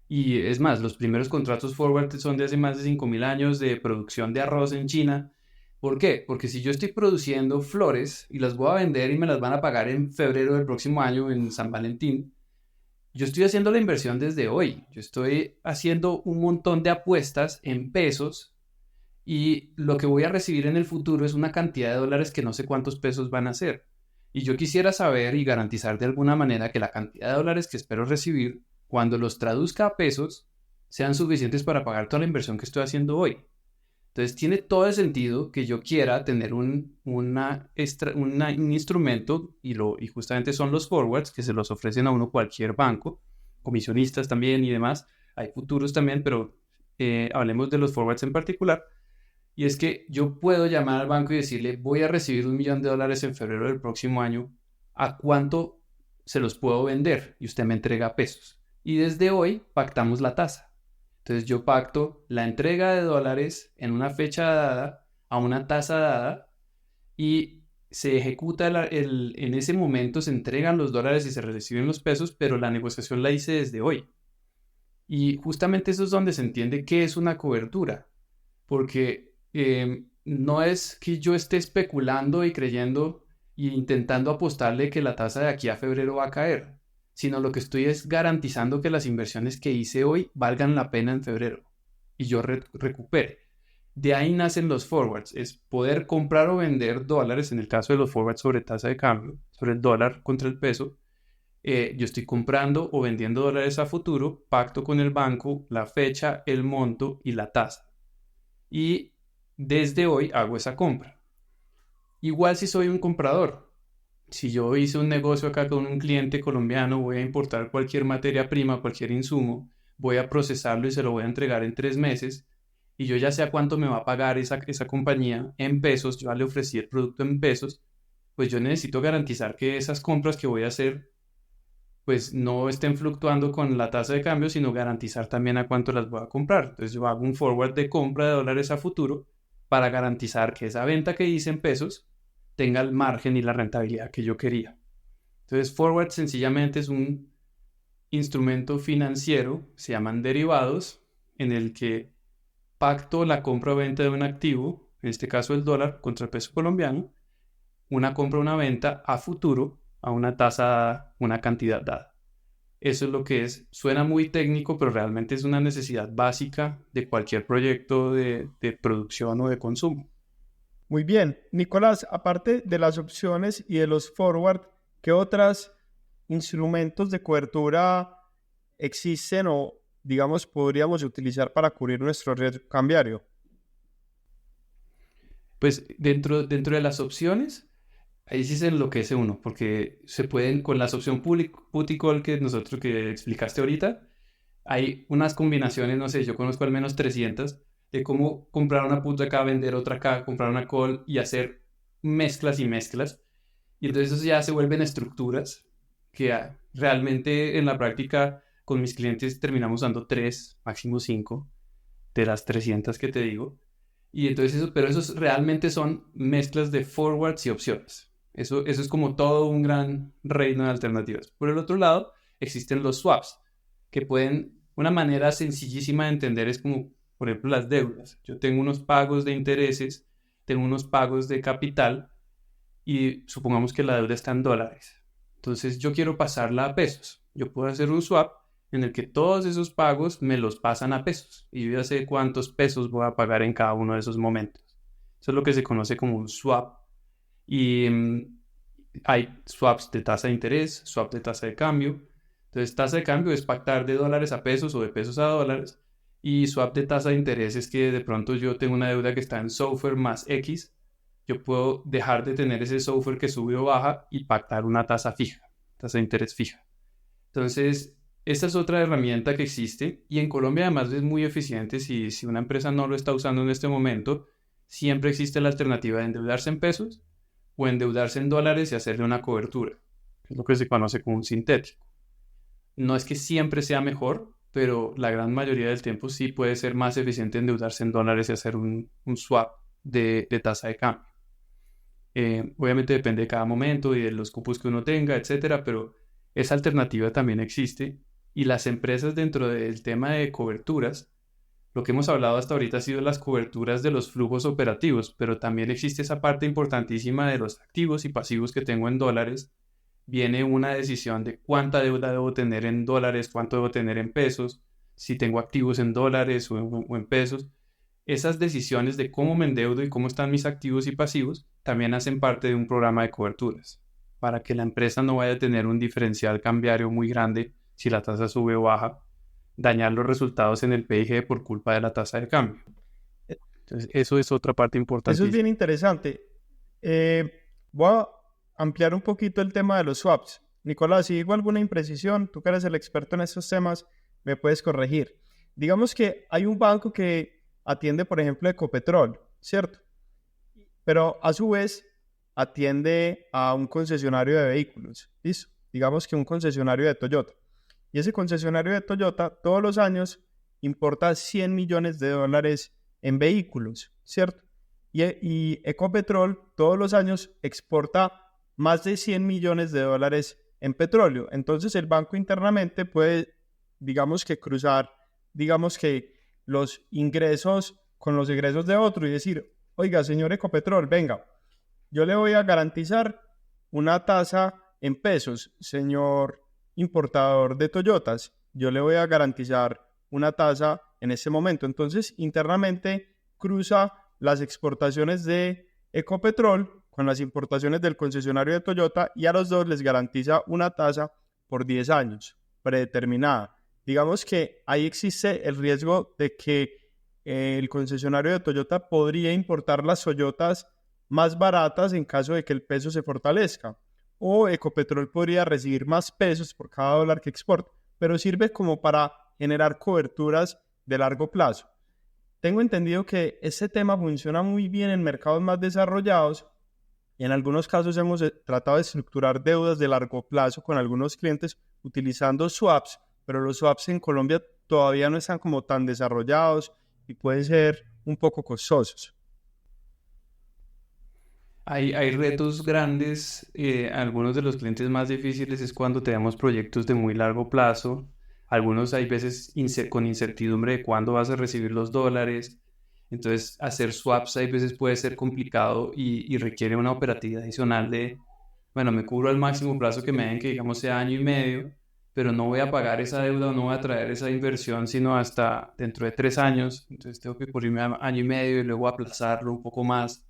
B: Y es más, los primeros contratos forward son de hace más de 5.000 años, de producción de arroz en China. ¿Por qué? Porque si yo estoy produciendo flores y las voy a vender y me las van a pagar en febrero del próximo año, en San Valentín, yo estoy haciendo la inversión desde hoy. Yo estoy haciendo un montón de apuestas en pesos, y lo que voy a recibir en el futuro es una cantidad de dólares que no sé cuántos pesos van a ser. Y yo quisiera saber y garantizar de alguna manera que la cantidad de dólares que espero recibir, cuando los traduzca a pesos, sean suficientes para pagar toda la inversión que estoy haciendo hoy. Entonces tiene todo el sentido que yo quiera tener un instrumento, y justamente son los forwards, que se los ofrecen a uno cualquier banco, comisionistas también y demás. Hay futuros también, pero hablemos de los forwards en particular. Y es que yo puedo llamar al banco y decirle: voy a recibir $1.000.000 en febrero del próximo año, ¿a cuánto se los puedo vender? Y usted me entrega pesos. Y desde hoy pactamos la tasa. Entonces yo pacto la entrega de dólares en una fecha dada, a una tasa dada, y se ejecuta en ese momento, se entregan los dólares y se reciben los pesos, pero la negociación la hice desde hoy. Y justamente eso es donde se entiende qué es una cobertura, porque no es que yo esté especulando y creyendo e intentando apostarle que la tasa de aquí a febrero va a caer, sino lo que estoy es garantizando que las inversiones que hice hoy valgan la pena en febrero y yo recupere. De ahí nacen los forwards, es poder comprar o vender dólares. En el caso de los forwards sobre tasa de cambio, sobre el dólar contra el peso, yo estoy comprando o vendiendo dólares a futuro, pacto con el banco la fecha, el monto y la tasa. Y desde hoy hago esa compra. Igual si soy un comprador. Si yo hice un negocio acá con un cliente colombiano, voy a importar cualquier materia prima, cualquier insumo, voy a procesarlo y se lo voy a entregar en 3 meses, y yo ya sé a cuánto me va a pagar esa compañía en pesos, yo ya le ofrecí el producto en pesos, pues yo necesito garantizar que esas compras que voy a hacer pues no estén fluctuando con la tasa de cambio, sino garantizar también a cuánto las voy a comprar. Entonces yo hago un forward de compra de dólares a futuro para garantizar que esa venta que hice en pesos tenga el margen y la rentabilidad que yo quería. Entonces forward sencillamente es un instrumento financiero, se llaman derivados, en el que pacto la compra o venta de un activo, en este caso el dólar contra el peso colombiano, una compra o una venta a futuro, a una tasa dada, una cantidad dada. Eso es lo que es. Suena muy técnico, pero realmente es una necesidad básica de cualquier proyecto de producción o de consumo.
A: Muy bien, Nicolás, aparte de las opciones y de los forward, ¿qué otros instrumentos de cobertura existen, o, digamos, podríamos utilizar para cubrir nuestro riesgo cambiario?
B: Pues dentro de las opciones, ahí sí se enloquece uno, porque se pueden, con la opción put y call que explicaste ahorita, hay unas combinaciones, no sé, yo conozco al menos 300 de cómo comprar una put acá, vender otra acá, comprar una call y hacer mezclas y mezclas. Y entonces eso ya se vuelven estructuras que realmente en la práctica con mis clientes terminamos usando 3, máximo 5 de las 300 que te digo. Y entonces eso, pero esos realmente son mezclas de forwards y opciones. Eso es como todo un gran reino de alternativas. Por el otro lado, existen los swaps, que pueden, una manera sencillísima de entender es como, por ejemplo, las deudas. Yo tengo unos pagos de intereses, tengo unos pagos de capital y supongamos que la deuda está en dólares. Entonces yo quiero pasarla a pesos. Yo puedo hacer un swap en el que todos esos pagos me los pasan a pesos y yo ya sé cuántos pesos voy a pagar en cada uno de esos momentos. Eso es lo que se conoce como un swap. Y hay swaps de tasa de interés, swap de tasa de cambio. Entonces, tasa de cambio es pactar de dólares a pesos o de pesos a dólares. Y swap de tasa de interés es que de pronto yo tengo una deuda que está en SOFR más X. Yo puedo dejar de tener ese SOFR que sube o baja y pactar una tasa fija, tasa de interés fija. Entonces, esta es otra herramienta que existe y en Colombia además es muy eficiente. Si una empresa no lo está usando en este momento, siempre existe la alternativa de endeudarse en pesos o endeudarse en dólares y hacerle una cobertura, que es lo que se conoce como un sintético. No es que siempre sea mejor, pero la gran mayoría del tiempo sí puede ser más eficiente endeudarse en dólares y hacer un swap de tasa de cambio. Obviamente depende de cada momento y de los cupos que uno tenga, etcétera, pero esa alternativa también existe y las empresas dentro del tema de coberturas, lo que hemos hablado hasta ahorita ha sido las coberturas de los flujos operativos, pero también existe esa parte importantísima de los activos y pasivos que tengo en dólares. Viene una decisión de cuánta deuda debo tener en dólares, cuánto debo tener en pesos, si tengo activos en dólares o en pesos. Esas decisiones de cómo me endeudo y cómo están mis activos y pasivos también hacen parte de un programa de coberturas, para que la empresa no vaya a tener un diferencial cambiario muy grande si la tasa sube o baja, dañar los resultados en el PIG por culpa de la tasa de cambio. Entonces, eso es otra parte importante.
A: Eso es bien interesante. Voy a ampliar un poquito el tema de los swaps. Nicolás, si digo alguna imprecisión, tú que eres el experto en estos temas, me puedes corregir. Digamos que hay un banco que atiende, por ejemplo, Ecopetrol, ¿cierto? Pero a su vez atiende a un concesionario de vehículos, ¿listo? Digamos que un concesionario de Toyota. Y ese concesionario de Toyota todos los años importa 100 millones de dólares en vehículos, ¿cierto? Y Ecopetrol todos los años exporta más de 100 millones de dólares en petróleo. Entonces el banco internamente puede, digamos que cruzar, digamos que los ingresos con los egresos de otro y decir, oiga, señor Ecopetrol, venga, yo le voy a garantizar una tasa en pesos, señor importador de Toyotas, yo le voy a garantizar una tasa en ese momento. Entonces, internamente cruza las exportaciones de Ecopetrol con las importaciones del concesionario de Toyota y a los dos les garantiza una tasa por 10 años, predeterminada. Digamos que ahí existe el riesgo de que el concesionario de Toyota podría importar las Toyotas más baratas en caso de que el peso se fortalezca, o Ecopetrol podría recibir más pesos por cada dólar que exporta, pero sirve como para generar coberturas de largo plazo. Tengo entendido que este tema funciona muy bien en mercados más desarrollados y en algunos casos hemos tratado de estructurar deudas de largo plazo con algunos clientes utilizando swaps, pero los swaps en Colombia todavía no están como tan desarrollados y pueden ser un poco costosos.
B: Hay retos grandes. Algunos de los clientes más difíciles es cuando tenemos proyectos de muy largo plazo. Algunos hay veces con incertidumbre de cuándo vas a recibir los dólares. Entonces, hacer swaps hay veces puede ser complicado y requiere una operatividad adicional de, bueno, me cubro al máximo plazo que me den, que digamos sea año y medio, pero no voy a pagar esa deuda o no voy a traer esa inversión sino hasta dentro de 3 años. Entonces, tengo que cubrirme a año y medio y luego aplazarlo un poco más.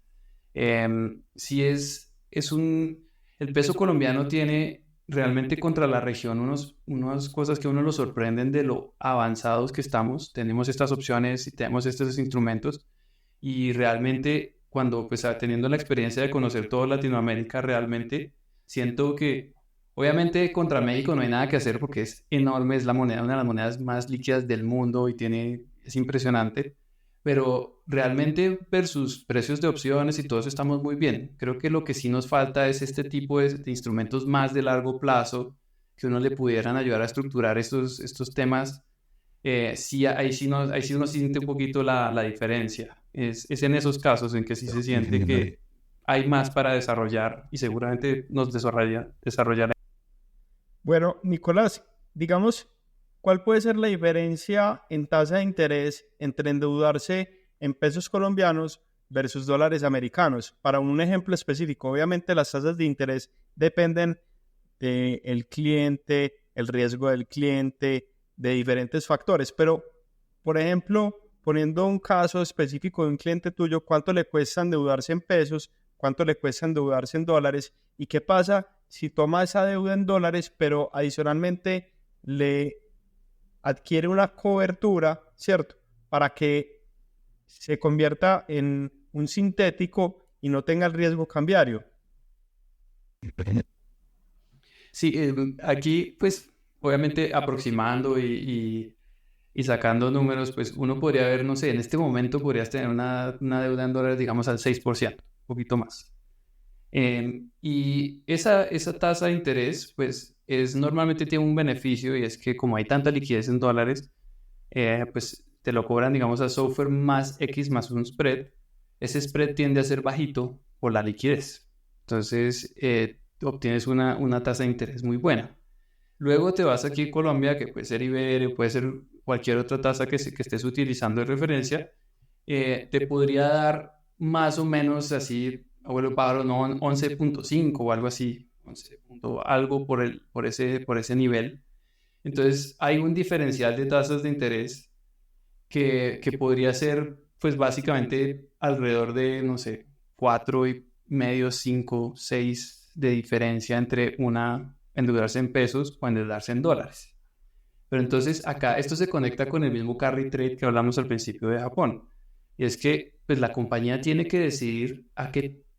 B: Sí el peso colombiano tiene realmente contra la región unas cosas que a uno lo sorprenden de lo avanzados que estamos. Tenemos estas opciones y tenemos estos instrumentos y realmente cuando pues teniendo la experiencia de conocer toda Latinoamérica, realmente siento que Obviamente contra México no hay nada que hacer porque es enorme, es la moneda, una de las monedas más líquidas del mundo y es impresionante, pero realmente versus precios de opciones y todo eso estamos muy bien. Creo que lo que sí nos falta es este tipo de instrumentos más de largo plazo que uno le pudieran ayudar a estructurar estos temas. Sí, ahí sí uno siente un poquito la diferencia. Es en esos casos en que sí se siente que hay más para desarrollar y seguramente nos desarrollará.
A: Bueno, Nicolás, digamos, ¿cuál puede ser la diferencia en tasa de interés entre endeudarse en pesos colombianos versus dólares americanos? Para un ejemplo específico, obviamente las tasas de interés dependen del cliente, el riesgo del cliente, de diferentes factores, pero, por ejemplo, poniendo un caso específico de un cliente tuyo, ¿cuánto le cuesta endeudarse en pesos? ¿Cuánto le cuesta endeudarse en dólares? ¿Y qué pasa si toma esa deuda en dólares, pero adicionalmente le adquiere una cobertura, ¿cierto? Para que se convierta en un sintético y no tenga el riesgo cambiario.
B: Sí, aquí pues obviamente aproximando y sacando números, pues uno podría ver, no sé, en este momento podrías tener una deuda en dólares, digamos, al 6%, un poquito más. Y esa tasa de interés, pues normalmente tiene un beneficio y es que como hay tanta liquidez en dólares, pues te lo cobran, digamos, a software más X más un spread. Ese spread tiende a ser bajito por la liquidez. Entonces, obtienes una tasa de interés muy buena. Luego te vas aquí a Colombia, que puede ser Iberia, puede ser cualquier otra tasa que estés utilizando de referencia, te podría dar más o menos así, abuelo Pablo, no 11.5 o algo así, 11 algo por ese nivel. Entonces hay un diferencial de tasas de interés que podría ser, pues básicamente alrededor de, no sé, 4,5, 5, 6 de diferencia entre una endeudarse en pesos o endeudarse en dólares. Pero entonces acá esto se conecta con el mismo carry trade que hablamos al principio de Japón. Y es que pues la compañía tiene que decidir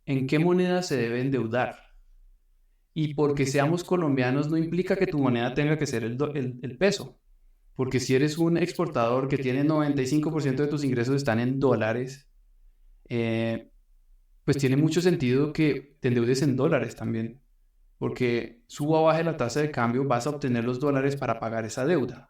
B: en qué moneda se debe endeudar. Y porque seamos colombianos no implica que tu moneda tenga que ser el peso. Porque si eres un exportador que tiene 95% de tus ingresos están en dólares, eh, pues tiene mucho sentido que te endeudes en dólares también. Porque suba o baje la tasa de cambio, vas a obtener los dólares para pagar esa deuda.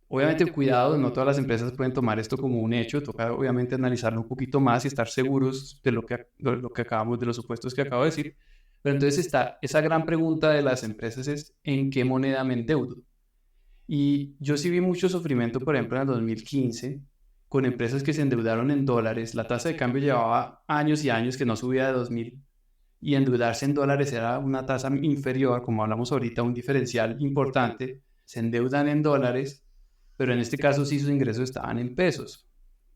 B: Obviamente, cuidado, no todas las empresas pueden tomar esto como un hecho, toca obviamente analizarlo un poquito más y estar seguros de lo que acabamos, de los supuestos que acabo de decir. Pero entonces está esa gran pregunta de las empresas es, ¿en qué moneda me endeudo? Y yo sí vi mucho sufrimiento, por ejemplo, en el 2015, con empresas que se endeudaron en dólares. La tasa de cambio llevaba años y años que no subía de 2000 y endeudarse en dólares era una tasa inferior, como hablamos ahorita, un diferencial importante. Se endeudan en dólares, pero en este caso sí sus ingresos estaban en pesos.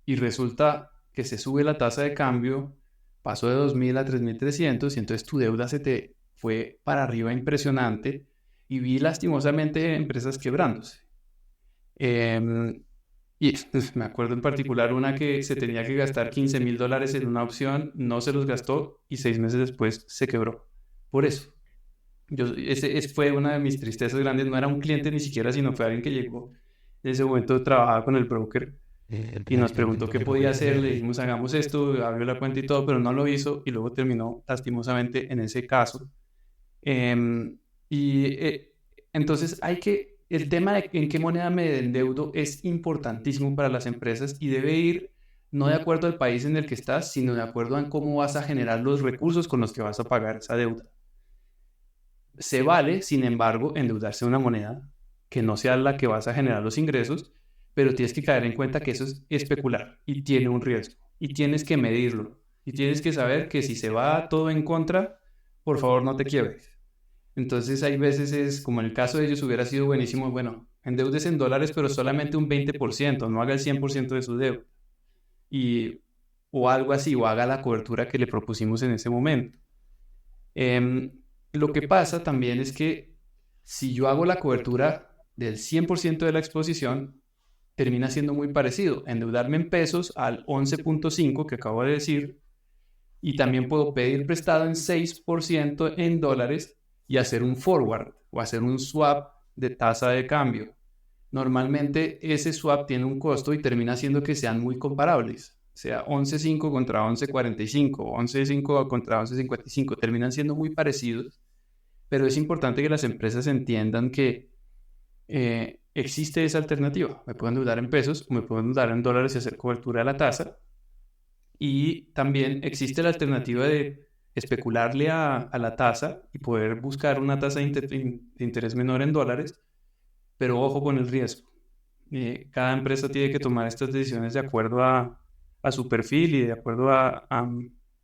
B: Y resulta que se sube la tasa de cambio, pasó de 2.000 a 3.300 y entonces tu deuda se te fue para arriba impresionante y vi lastimosamente empresas quebrándose. Y pues, me acuerdo en particular una que se tenía que gastar $15,000 en una opción, no se los gastó y 6 meses después se quebró. Por eso, fue una de mis tristezas grandes. No era un cliente ni siquiera, sino fue alguien que llegó. En ese momento trabajaba con el broker y nos preguntó qué podía hacer. Le dijimos, hagamos esto, abrió la cuenta y todo, pero no lo hizo y luego terminó lastimosamente en ese caso. Em, y entonces el tema de en qué moneda me endeudo es importantísimo para las empresas y debe ir no de acuerdo al país en el que estás, sino de acuerdo a cómo vas a generar los recursos con los que vas a pagar esa deuda. Se vale, sin embargo, endeudarse en una moneda que no sea la que vas a generar los ingresos, pero tienes que caer en cuenta que eso es especular y tiene un riesgo y tienes que medirlo y tienes que saber que si se va todo en contra, por favor no te quiebres. Entonces hay veces es, como en el caso de ellos hubiera sido buenísimo, bueno, endeudes en dólares, pero solamente un 20%, no haga el 100% de su deuda. Y, o algo así, o haga la cobertura que le propusimos en ese momento. Em, lo que pasa también es que si yo hago la cobertura del 100% de la exposición, termina siendo muy parecido. Endeudarme en pesos al 11.5 que acabo de decir, y también puedo pedir prestado en 6% en dólares y hacer un forward o hacer un swap de tasa de cambio. Normalmente ese swap tiene un costo y termina haciendo que sean muy comparables. Sea 11.5 contra 11.45, 11.5 contra 11.55, terminan siendo muy parecidos, pero es importante que las empresas entiendan que existe esa alternativa. Me puedo endeudar en pesos o me puedo endeudar en dólares y hacer cobertura de la tasa. Y también existe la alternativa de especularle a la tasa y poder buscar una tasa de interés menor en dólares, pero ojo con el riesgo. Cada empresa tiene que tomar estas decisiones de acuerdo a su perfil y de acuerdo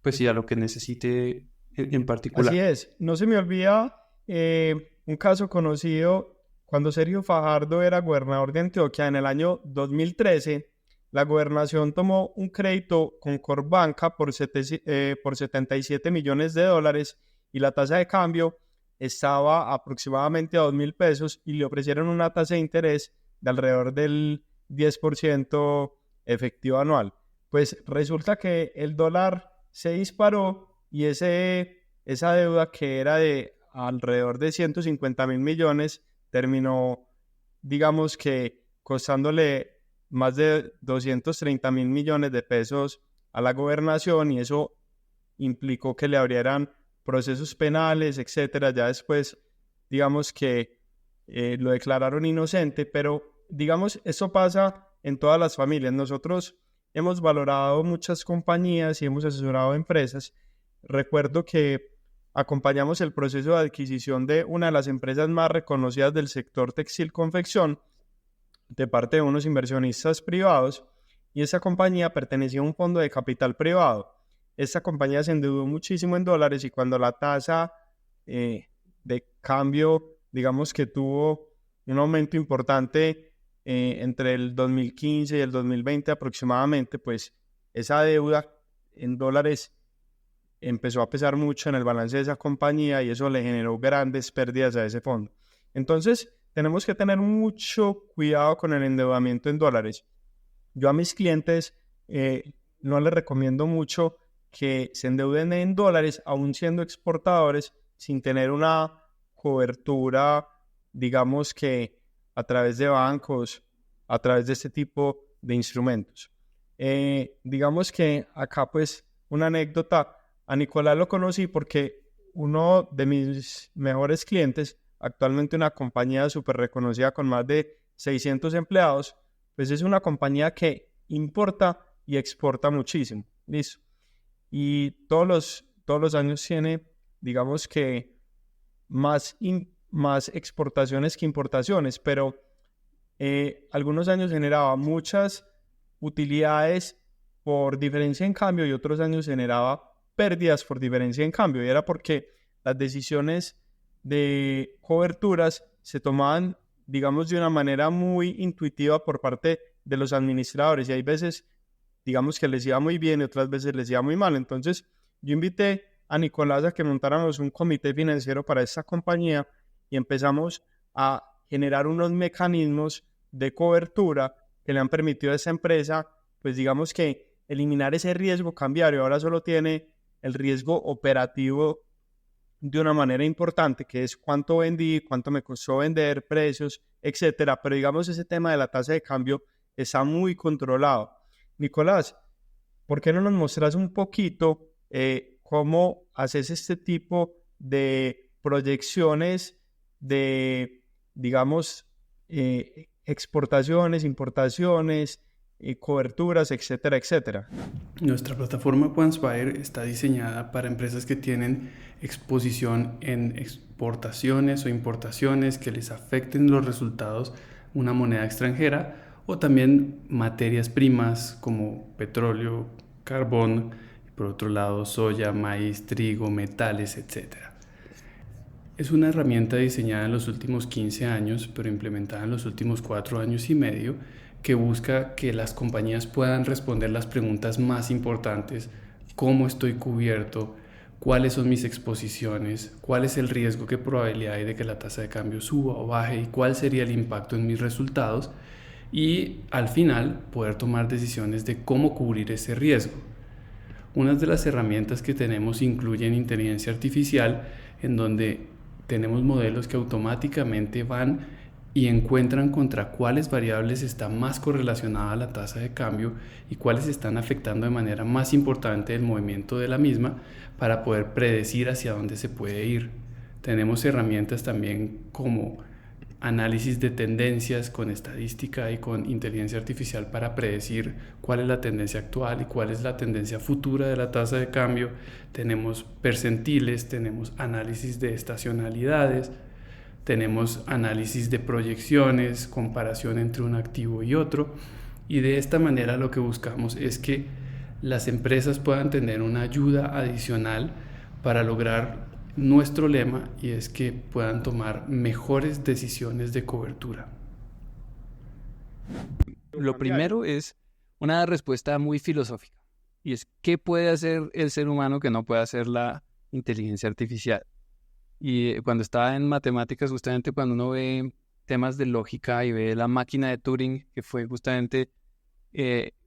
B: pues, sí, a lo que necesite en particular.
A: Así es, no se me olvida un caso conocido cuando Sergio Fajardo era gobernador de Antioquia en el año 2013. La gobernación tomó un crédito con Corbanca por 77 millones de dólares y la tasa de cambio estaba aproximadamente a 2.000 pesos y le ofrecieron una tasa de interés de alrededor del 10% efectivo anual. Pues resulta que el dólar se disparó y esa deuda que era de alrededor de 150.000 millones terminó, digamos que costándole más de 230.000 millones de pesos a la gobernación, y eso implicó que le abrieran procesos penales, etcétera. Ya después, digamos que lo declararon inocente, pero digamos, eso pasa en todas las familias. Nosotros hemos valorado muchas compañías y hemos asesorado empresas. Recuerdo que acompañamos el proceso de adquisición de una de las empresas más reconocidas del sector textil confección de parte de unos inversionistas privados, y esa compañía pertenecía a un fondo de capital privado. Esta compañía se endeudó muchísimo en dólares y cuando la tasa de cambio, digamos que tuvo un aumento importante entre el 2015 y el 2020 aproximadamente, pues esa deuda en dólares empezó a pesar mucho en el balance de esa compañía y eso le generó grandes pérdidas a ese fondo. Entonces, tenemos que tener mucho cuidado con el endeudamiento en dólares. Yo a mis clientes no les recomiendo mucho que se endeuden en dólares, aún siendo exportadores, sin tener una cobertura, digamos que a través de bancos, a través de este tipo de instrumentos. Digamos que acá pues una anécdota, a Nicolás lo conocí porque uno de mis mejores clientes, actualmente una compañía súper reconocida con más de 600 empleados, pues es una compañía que importa y exporta muchísimo, ¿listo? Y todos los años tiene, digamos que más exportaciones que importaciones, pero algunos años generaba muchas utilidades por diferencia en cambio y otros años generaba pérdidas por diferencia en cambio, y era porque las decisiones de coberturas se tomaban, digamos, de una manera muy intuitiva por parte de los administradores, y hay veces, digamos, que les iba muy bien y otras veces les iba muy mal. Entonces yo invité a Nicolás a que montáramos un comité financiero para esta compañía y empezamos a generar unos mecanismos de cobertura que le han permitido a esa empresa, pues digamos que eliminar ese riesgo cambiario. Ahora solo tiene el riesgo operativo de una manera importante, que es cuánto vendí, cuánto me costó vender, precios, etcétera. Pero digamos, ese tema de la tasa de cambio está muy controlado. Nicolás, ¿por qué no nos mostras un poquito cómo haces este tipo de proyecciones de, digamos, exportaciones, importaciones, coberturas, etcétera, etcétera?
C: Nuestra plataforma Quantspire está diseñada para empresas que tienen exposición en exportaciones o importaciones que les afecten los resultados una moneda extranjera, o también materias primas como petróleo, carbón, y por otro lado soya, maíz, trigo, metales, etc. Es una herramienta diseñada en los últimos 15 años, pero implementada en los últimos 4 años y medio, que busca que las compañías puedan responder las preguntas más importantes: ¿cómo estoy cubierto? ¿Cuáles son mis exposiciones? ¿Cuál es el riesgo? ¿Qué probabilidad hay de que la tasa de cambio suba o baje? ¿Y cuál sería el impacto en mis resultados? Y al final poder tomar decisiones de cómo cubrir ese riesgo. Unas de las herramientas que tenemos incluyen inteligencia artificial, en donde Tenemos modelos que automáticamente van y encuentran contra cuáles variables está más correlacionada a la tasa de cambio y cuáles están afectando de manera más importante el movimiento de la misma para poder predecir hacia dónde se puede ir. Tenemos herramientas también como análisis de tendencias con estadística y con inteligencia artificial para predecir cuál es la tendencia actual y cuál es la tendencia futura de la tasa de cambio. Tenemos percentiles, tenemos análisis de estacionalidades, tenemos análisis de proyecciones, comparación entre un activo y otro, y de esta manera lo que buscamos es que las empresas puedan tener una ayuda adicional para lograr nuestro lema, y es que puedan tomar mejores decisiones de cobertura.
B: Lo primero es una respuesta muy filosófica, y es ¿qué puede hacer el ser humano que no puede hacer la inteligencia artificial? Y cuando estaba en matemáticas, justamente cuando uno ve temas de lógica y ve la máquina de Turing, que fue justamente,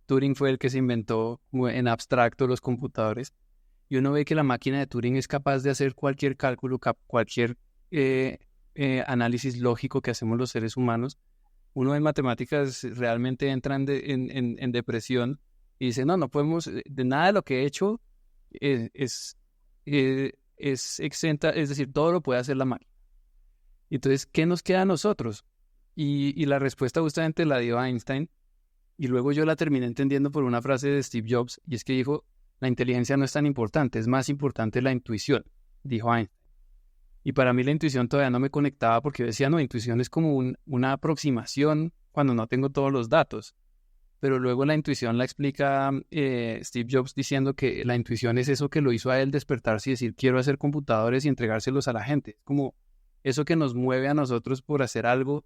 B: Turing fue el que se inventó en abstracto los computadores, y uno ve que la máquina de Turing es capaz de hacer cualquier cálculo, cualquier análisis lógico que hacemos los seres humanos. Uno en matemáticas realmente entra en depresión y dice, no podemos, de nada de lo que he hecho es exenta, es decir, todo lo puede hacer la máquina. Entonces, ¿qué nos queda a nosotros? Y la respuesta justamente la dio Einstein, y luego yo la terminé entendiendo por una frase de Steve Jobs, y es que dijo, la inteligencia no es tan importante, es más importante la intuición, dijo Einstein. Y para mí la intuición todavía no me conectaba porque yo decía, no, intuición es como una aproximación cuando no tengo todos los datos. Pero luego la intuición la explica Steve Jobs diciendo que la intuición es eso que lo hizo a él despertarse y decir, quiero hacer computadores y entregárselos a la gente. Es como eso que nos mueve a nosotros por hacer algo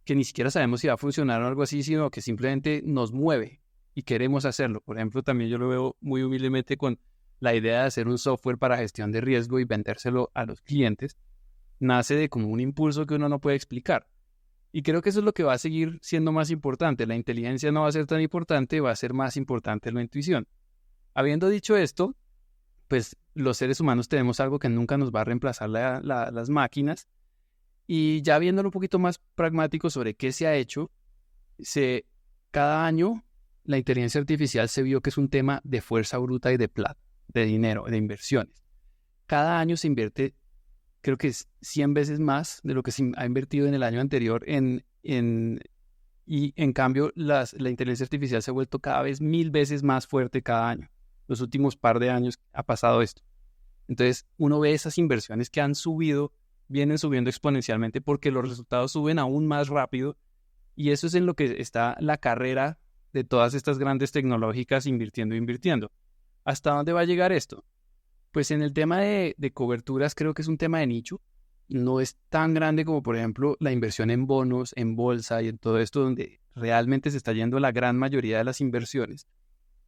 B: que ni siquiera sabemos si va a funcionar o algo así, sino que simplemente nos mueve y queremos hacerlo. Por ejemplo, también yo lo veo muy humildemente con la idea de hacer un software para gestión de riesgo y vendérselo a los clientes. Nace de como un impulso que uno no puede explicar. Y creo que eso es lo que va a seguir siendo más importante. La inteligencia no va a ser tan importante, va a ser más importante la intuición. Habiendo dicho esto, pues los seres humanos tenemos algo que nunca nos va a reemplazar las máquinas. Y ya viéndolo un poquito más pragmático sobre qué se ha hecho, cada año la inteligencia artificial se vio que es un tema de fuerza bruta y de plata, de dinero, de inversiones. Cada año se invierte, creo que es 100 veces más de lo que se ha invertido en el año anterior y en cambio la inteligencia artificial se ha vuelto cada vez 1000 veces más fuerte cada año. Los últimos par de años ha pasado esto. Entonces uno ve esas inversiones que han subido, vienen subiendo exponencialmente porque los resultados suben aún más rápido, y eso es en lo que está la carrera de todas estas grandes tecnológicas invirtiendo. ¿Hasta dónde va a llegar esto? Pues en el tema de coberturas creo que es un tema de nicho. No es tan grande como, por ejemplo, la inversión en bonos, en bolsa y en todo esto donde realmente se está yendo la gran mayoría de las inversiones.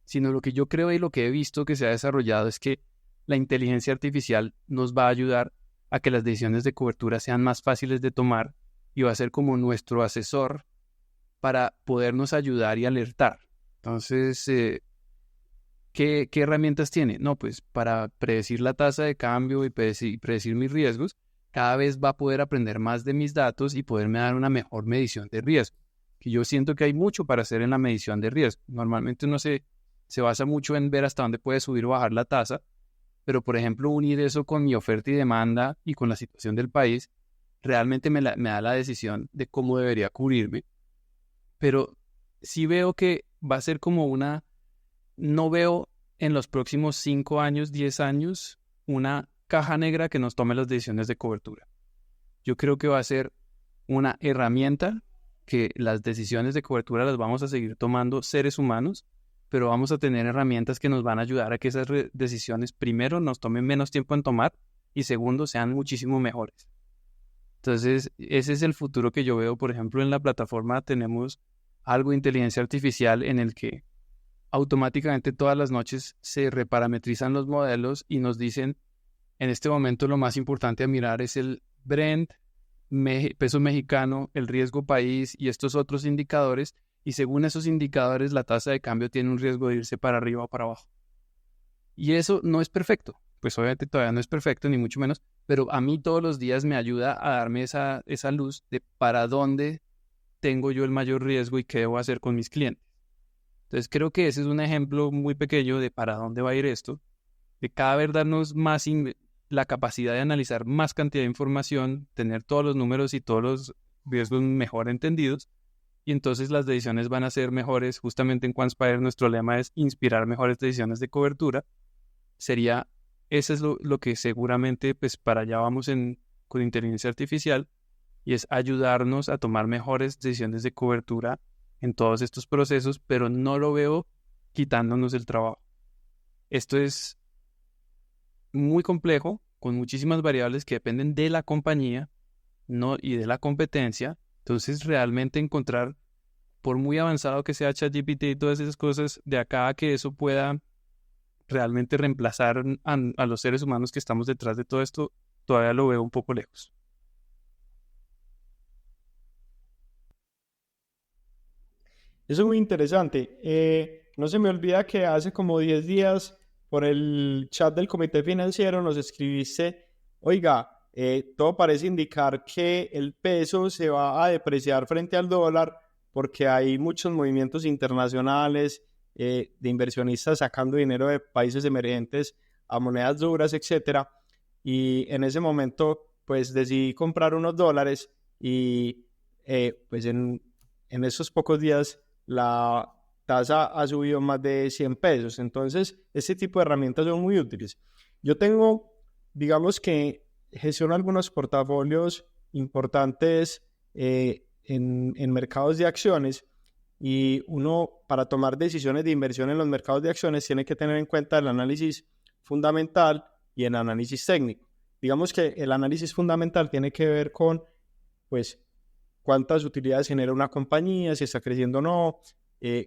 B: Sino lo que yo creo y lo que he visto que se ha desarrollado es que la inteligencia artificial nos va a ayudar a que las decisiones de cobertura sean más fáciles de tomar y va a ser como nuestro asesor para podernos ayudar y alertar. Entonces, ¿qué herramientas tiene? No, pues para predecir la tasa de cambio y predecir mis riesgos, cada vez va a poder aprender más de mis datos y poderme dar una mejor medición de riesgo. Que yo siento que hay mucho para hacer en la medición de riesgo. Normalmente uno se basa mucho en ver hasta dónde puede subir o bajar la tasa, pero por ejemplo unir eso con mi oferta y demanda y con la situación del país, realmente me da la decisión de cómo debería cubrirme. Pero sí veo que va a ser como no veo en los próximos 5 años, 10 años, una caja negra que nos tome las decisiones de cobertura. Yo creo que va a ser una herramienta que las decisiones de cobertura las vamos a seguir tomando seres humanos, pero vamos a tener herramientas que nos van a ayudar a que esas decisiones, primero, nos tomen menos tiempo en tomar y segundo, sean muchísimo mejores. Entonces, ese es el futuro que yo veo. Por ejemplo, en la plataforma tenemos algo de inteligencia artificial en el que automáticamente todas las noches se reparametrizan los modelos y nos dicen, en este momento lo más importante a mirar es el Brent, peso mexicano, el riesgo país y estos otros indicadores, y según esos indicadores la tasa de cambio tiene un riesgo de irse para arriba o para abajo. Y eso no es perfecto, pues obviamente todavía no es perfecto, ni mucho menos, pero a mí todos los días me ayuda a darme esa luz de para dónde tengo yo el mayor riesgo y qué debo hacer con mis clientes. Entonces creo que ese es un ejemplo muy pequeño de para dónde va a ir esto, de cada vez darnos la capacidad de analizar más cantidad de información, tener todos los números y todos los riesgos mejor entendidos, y entonces las decisiones van a ser mejores. Justamente en Quantspire nuestro lema es inspirar mejores decisiones de cobertura. Eso es lo que seguramente pues para allá vamos con inteligencia artificial, y es ayudarnos a tomar mejores decisiones de cobertura en todos estos procesos, pero no lo veo quitándonos el trabajo. Esto es muy complejo, con muchísimas variables que dependen de la compañía, ¿no? Y de la competencia. Entonces realmente encontrar, por muy avanzado que sea ChatGPT y todas esas cosas, de acá a que eso pueda realmente reemplazar a los seres humanos que estamos detrás de todo esto, todavía lo veo un poco lejos.
A: Eso es muy interesante. No se me olvida que hace como 10 días por el chat del comité financiero nos escribiste, oiga, todo parece indicar que el peso se va a depreciar frente al dólar porque hay muchos movimientos internacionales de inversionistas sacando dinero de países emergentes a monedas duras, etcétera. Y en ese momento, pues decidí comprar unos dólares y pues en esos pocos días la tasa ha subido más de 100 pesos. Entonces, este tipo de herramientas son muy útiles. Yo tengo, digamos que gestiono algunos portafolios importantes en mercados de acciones, y uno, para tomar decisiones de inversión en los mercados de acciones, tiene que tener en cuenta el análisis fundamental y el análisis técnico. Digamos que el análisis fundamental tiene que ver con, pues, cuántas utilidades genera una compañía, si está creciendo o no,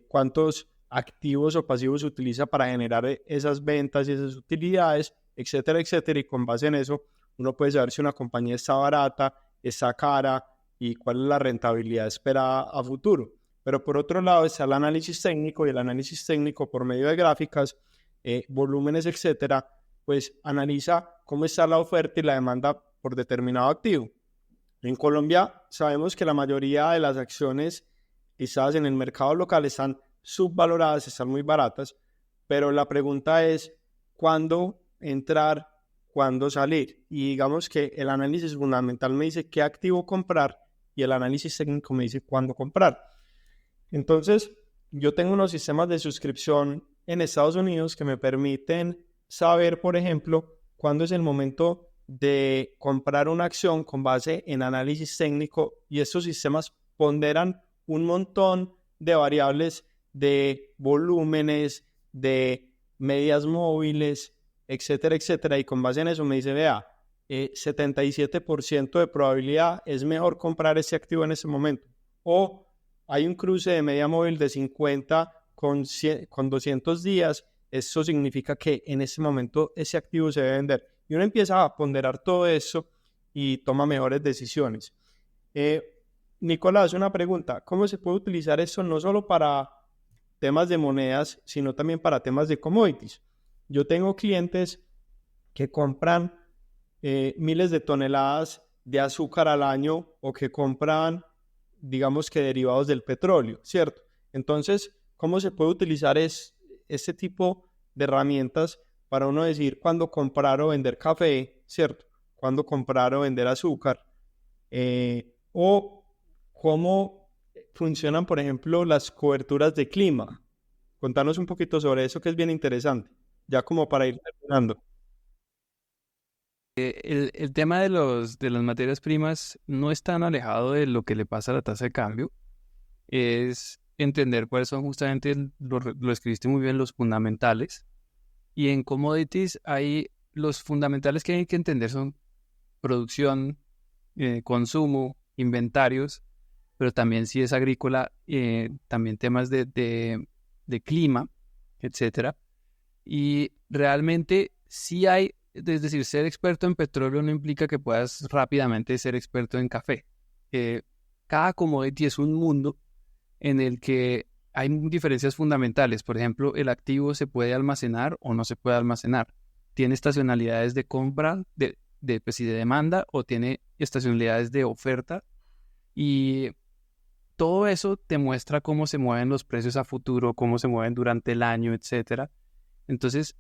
A: cuántos activos o pasivos utiliza para generar esas ventas y esas utilidades, etcétera, etcétera. Y con base en eso, uno puede saber si una compañía está barata, está cara y cuál es la rentabilidad esperada a futuro. Pero por otro lado está el análisis técnico, y el análisis técnico por medio de gráficas, volúmenes, etcétera, pues analiza cómo está la oferta y la demanda por determinado activo. En Colombia sabemos que la mayoría de las acciones listadas en el mercado local están subvaloradas, están muy baratas, pero la pregunta es cuándo entrar, cuándo salir. Y digamos que el análisis fundamental me dice qué activo comprar y el análisis técnico me dice cuándo comprar. Entonces, yo tengo unos sistemas de suscripción en Estados Unidos que me permiten saber, por ejemplo, cuándo es el momento de comprar una acción con base en análisis técnico, y estos sistemas ponderan un montón de variables, de volúmenes, de medias móviles, etcétera, etcétera, y con base en eso me dice, vea, 77% de probabilidad es mejor comprar ese activo en ese momento, o hay un cruce de media móvil de 50 con 200 días, eso significa que en ese momento ese activo se debe vender. Y uno empieza a ponderar todo eso y toma mejores decisiones. Nicolás, una pregunta. ¿Cómo se puede utilizar esto no solo para temas de monedas, sino también para temas de commodities? Yo tengo clientes que compran miles de toneladas de azúcar al año, o que compran, digamos que derivados del petróleo, ¿cierto? Entonces, ¿cómo se puede utilizar este tipo de herramientas para uno decir cuándo comprar o vender café, ¿cierto? Cuándo comprar o vender azúcar, o cómo funcionan, por ejemplo, las coberturas de clima? Contanos un poquito sobre eso, que es bien interesante, ya como para ir terminando.
B: El tema de las materias primas no es tan alejado de lo que le pasa a la tasa de cambio. Es entender cuáles son justamente, lo escribiste muy bien, los fundamentales. Y en commodities hay los fundamentales que hay que entender son producción, consumo, inventarios, pero también si es agrícola, también temas de clima, etcétera. Y realmente sí hay, es decir, ser experto en petróleo no implica que puedas rápidamente ser experto en café. Cada commodity es un mundo en el que hay diferencias fundamentales. Por ejemplo, el activo se puede almacenar o no se puede almacenar. Tiene estacionalidades de compra, pues, de demanda o tiene estacionalidades de oferta. Y todo eso te muestra cómo se mueven los precios a futuro, cómo se mueven durante el año, etcétera. Entonces,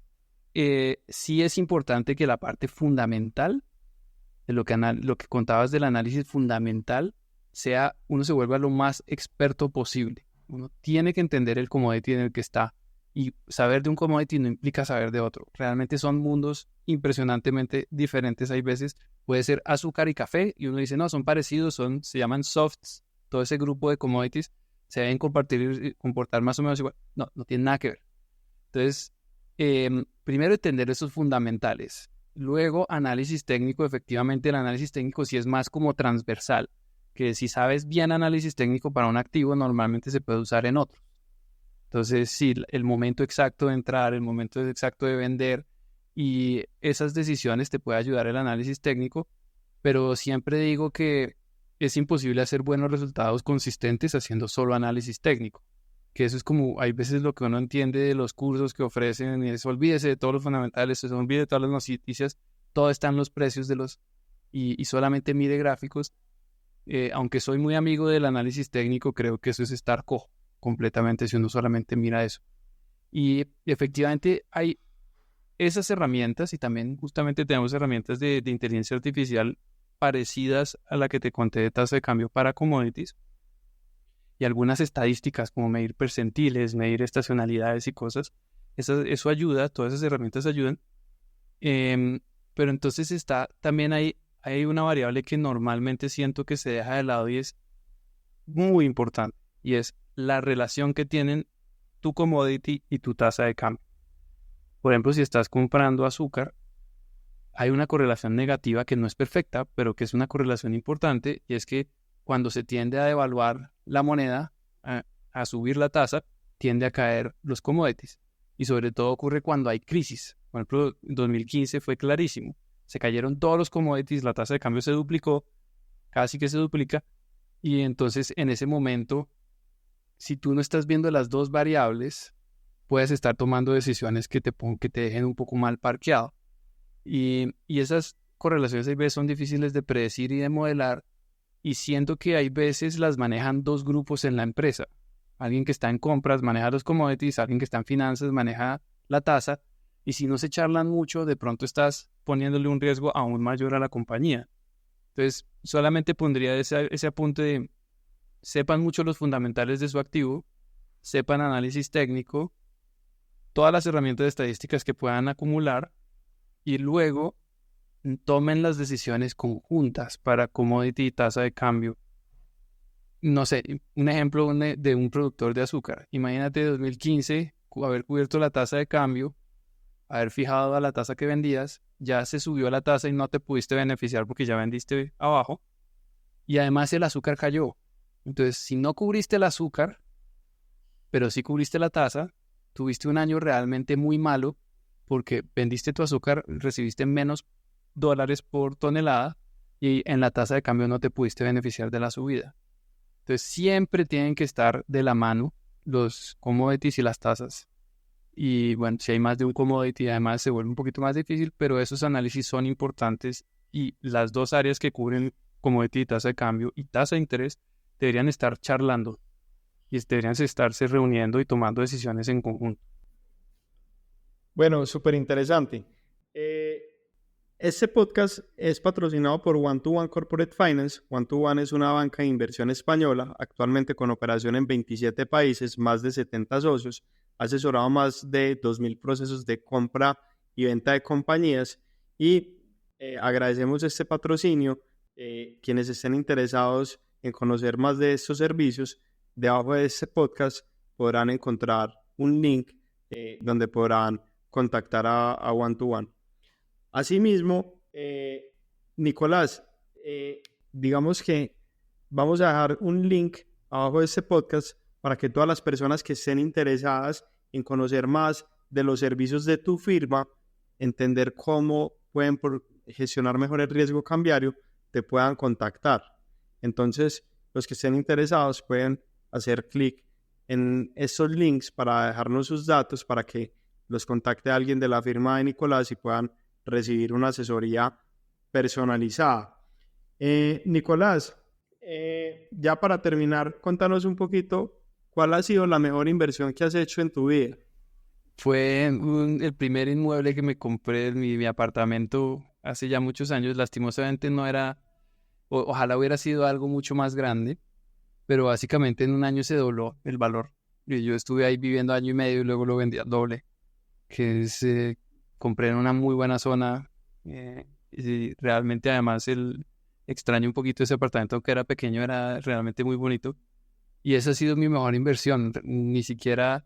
B: sí es importante que la parte fundamental, de lo que contabas del análisis fundamental, uno se vuelva lo más experto posible. Uno tiene que entender el commodity en el que está. Y saber de un commodity no implica saber de otro. Realmente son mundos impresionantemente diferentes. Hay veces puede ser azúcar y café y uno dice, no, son parecidos, se llaman softs. Todo ese grupo de commodities se deben comportar más o menos igual. No, no tiene nada que ver. Entonces, primero entender esos fundamentales. Luego, análisis técnico. Efectivamente, el análisis técnico sí es más como transversal. Que si sabes bien análisis técnico para un activo, normalmente se puede usar en otro. Entonces, sí, el momento exacto de entrar, el momento exacto de vender y esas decisiones te puede ayudar el análisis técnico, pero siempre digo que es imposible hacer buenos resultados consistentes haciendo solo análisis técnico, que eso es como, hay veces lo que uno entiende de los cursos que ofrecen y es olvídese de todos los fundamentales, se olvide de todas las noticias, todo está en los precios y solamente mire gráficos. Aunque soy muy amigo del análisis técnico, creo que eso es estar cojo completamente si uno solamente mira eso. Y efectivamente hay esas herramientas y también justamente tenemos herramientas de inteligencia artificial parecidas a la que te conté de tasa de cambio para commodities y algunas estadísticas como medir percentiles, medir estacionalidades y cosas. Eso ayuda, todas esas herramientas ayudan. Pero entonces también hay una variable que normalmente siento que se deja de lado y es muy importante y es la relación que tienen tu commodity y tu tasa de cambio. Por ejemplo, si estás comprando azúcar, hay una correlación negativa que no es perfecta, pero que es una correlación importante, y es que cuando se tiende a devaluar la moneda, a subir la tasa, tiende a caer los commodities. Y sobre todo ocurre cuando hay crisis. Por ejemplo, en 2015 fue clarísimo. Se cayeron todos los commodities, la tasa de cambio se duplicó, casi que se duplica, y entonces en ese momento, si tú no estás viendo las dos variables, puedes estar tomando decisiones que te dejen un poco mal parqueado. Y esas correlaciones hay veces son difíciles de predecir y de modelar, y siento que hay veces las manejan dos grupos en la empresa. Alguien que está en compras maneja los commodities, alguien que está en finanzas maneja la tasa, y si no se charlan mucho, de pronto estás poniéndole un riesgo aún mayor a la compañía. Entonces, solamente pondría ese apunte de sepan mucho los fundamentales de su activo, sepan análisis técnico, todas las herramientas de estadísticas que puedan acumular y luego tomen las decisiones conjuntas para commodity y tasa de cambio. No sé, un ejemplo de un productor de azúcar. Imagínate 2015, haber cubierto la tasa de cambio, haber fijado a la tasa que vendías, ya se subió la tasa y no te pudiste beneficiar porque ya vendiste abajo y además el azúcar cayó. Entonces, si no cubriste el azúcar, pero sí cubriste la tasa, tuviste un año realmente muy malo porque vendiste tu azúcar, recibiste menos dólares por tonelada y en la tasa de cambio no te pudiste beneficiar de la subida. Entonces, siempre tienen que estar de la mano los commodities y las tasas. Y bueno, si hay más de un commodity, además se vuelve un poquito más difícil, pero esos análisis son importantes y las dos áreas que cubren commodity y tasa de cambio y tasa de interés deberían estar charlando y deberían estarse reuniendo y tomando decisiones en conjunto.
A: Bueno, súper interesante. Este podcast es patrocinado por One to One Corporate Finance. One to One es una banca de inversión española, actualmente con operación en 27 países, más de 70 socios, ha asesorado más de 2.000 procesos de compra y venta de compañías y agradecemos este patrocinio. Quienes estén interesados en conocer más de estos servicios, debajo de este podcast podrán encontrar un link donde podrán contactar a One to One. Asimismo, Nicolás, digamos que vamos a dejar un link abajo de este podcast para que todas las personas que estén interesadas en conocer más de los servicios de tu firma, entender cómo pueden gestionar mejor el riesgo cambiario, te puedan contactar. Entonces, los que estén interesados pueden hacer clic en estos links para dejarnos sus datos para que los contacte alguien de la firma de Nicolás y puedan recibir una asesoría personalizada. Nicolás, ya para terminar, contanos un poquito cuál ha sido la mejor inversión que has hecho en tu vida.
B: Fue el primer inmueble que me compré en mi apartamento hace ya muchos años. Lastimosamente no era, ojalá hubiera sido algo mucho más grande, pero básicamente en un año se dobló el valor. Y yo estuve ahí viviendo año y medio y luego lo vendí al doble, que es, compré en una muy buena zona, y realmente además extraño un poquito ese apartamento, aunque era pequeño, era realmente muy bonito. Y esa ha sido mi mejor inversión, ni siquiera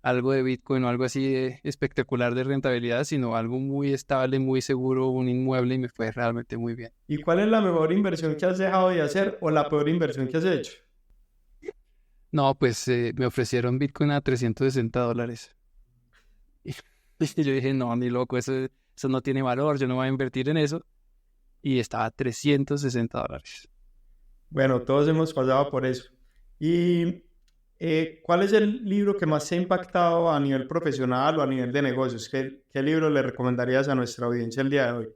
B: algo de Bitcoin o algo así de espectacular de rentabilidad, sino algo muy estable, muy seguro, un inmueble, y me fue realmente muy bien.
A: ¿Y cuál es la mejor inversión que has dejado de hacer o la peor inversión que has hecho?
B: No, pues me ofrecieron Bitcoin a $360. Y yo dije, no, ni loco, eso no tiene valor, yo no voy a invertir en eso. Y estaba a $360.
A: Bueno, todos hemos pasado por eso. ¿Y cuál es el libro que más te ha impactado a nivel profesional o a nivel de negocios? ¿Qué libro le recomendarías a nuestra audiencia el día de hoy?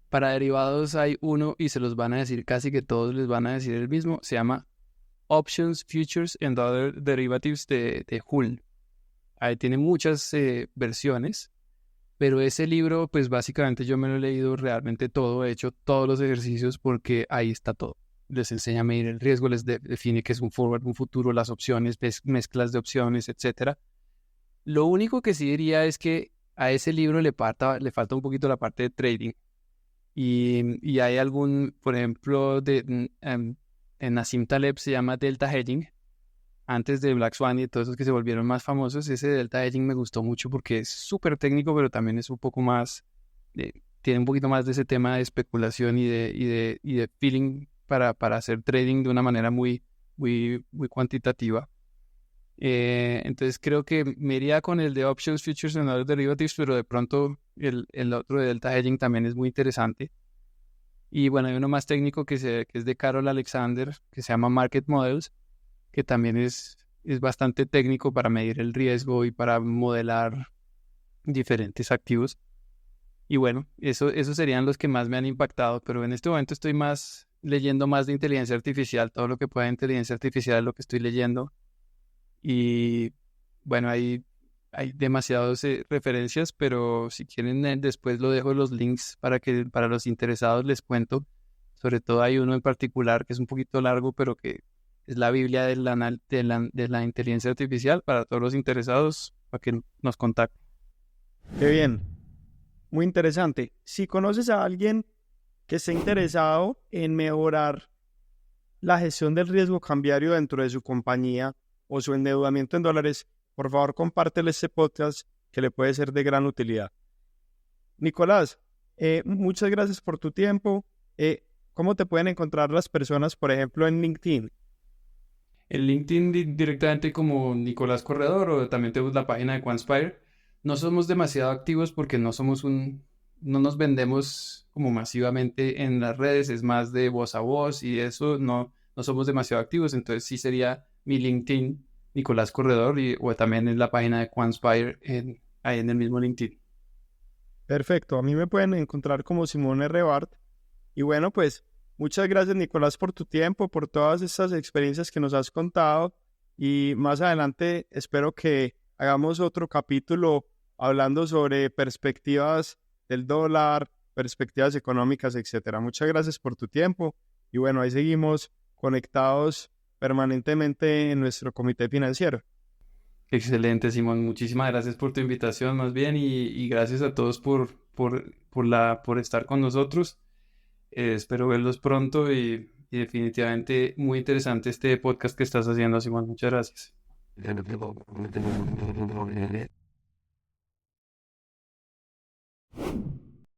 B: Para derivados hay uno y se los van a decir, casi que todos les van a decir el mismo. Se llama Options, Futures and Other Derivatives de Hull. Ahí tiene muchas versiones, pero ese libro, pues básicamente yo me lo he leído realmente todo, he hecho todos los ejercicios porque ahí está todo. Les enseña a medir el riesgo, les define qué es un forward, un futuro, las opciones, mezclas de opciones, etcétera. Lo único que sí diría es que a ese libro le falta un poquito la parte de trading. Y hay algún, por ejemplo, en Nassim Taleb se llama Delta Hedging, antes de Black Swan y todos esos que se volvieron más famosos. Ese Delta Hedging me gustó mucho porque es súper técnico, pero también es un poco más, tiene un poquito más de ese tema de especulación y de feeling para hacer trading de una manera muy, muy, muy cuantitativa. Entonces creo que me iría con el de Options, Futures and Other Derivatives, pero de pronto el otro de Delta Hedging también es muy interesante. Y bueno, hay uno más técnico que es de Carol Alexander, que se llama Market Models, que también es bastante técnico para medir el riesgo y para modelar diferentes activos. Y bueno, esos serían los que más me han impactado, pero en este momento estoy leyendo más de inteligencia artificial, todo lo que pueda de inteligencia artificial es lo que estoy leyendo. Y bueno, hay demasiadas referencias, pero si quieren después lo dejo los links para los interesados les cuento. Sobre todo hay uno en particular que es un poquito largo, pero que es la Biblia de la inteligencia artificial para todos los interesados, para que nos contacten.
A: Qué bien, muy interesante. Si conoces a alguien que esté interesado en mejorar la gestión del riesgo cambiario dentro de su compañía o su endeudamiento en dólares, por favor compártele este podcast que le puede ser de gran utilidad. Nicolás, muchas gracias por tu tiempo. ¿Cómo te pueden encontrar las personas, por ejemplo, en LinkedIn?
B: En LinkedIn directamente como Nicolás Corredor, o también tenemos la página de Quantspire. No somos demasiado activos porque no nos vendemos como masivamente en las redes, es más de voz a voz y eso no somos demasiado activos. Entonces sí sería mi LinkedIn, Nicolás Corredor, o también en la página de Quantspire ahí en el mismo LinkedIn.
A: Perfecto, a mí me pueden encontrar como Simón R. Bart. Y bueno, pues muchas gracias, Nicolás, por tu tiempo, por todas estas experiencias que nos has contado. Y más adelante espero que hagamos otro capítulo hablando sobre perspectivas del dólar, perspectivas económicas, etcétera. Muchas gracias por tu tiempo. Y bueno, ahí seguimos conectados permanentemente en nuestro comité financiero.
B: Excelente, Simón. Muchísimas gracias por tu invitación, más bien, y gracias a todos por estar con nosotros. Espero verlos pronto y definitivamente muy interesante este podcast que estás haciendo, Simón. Muchas gracias.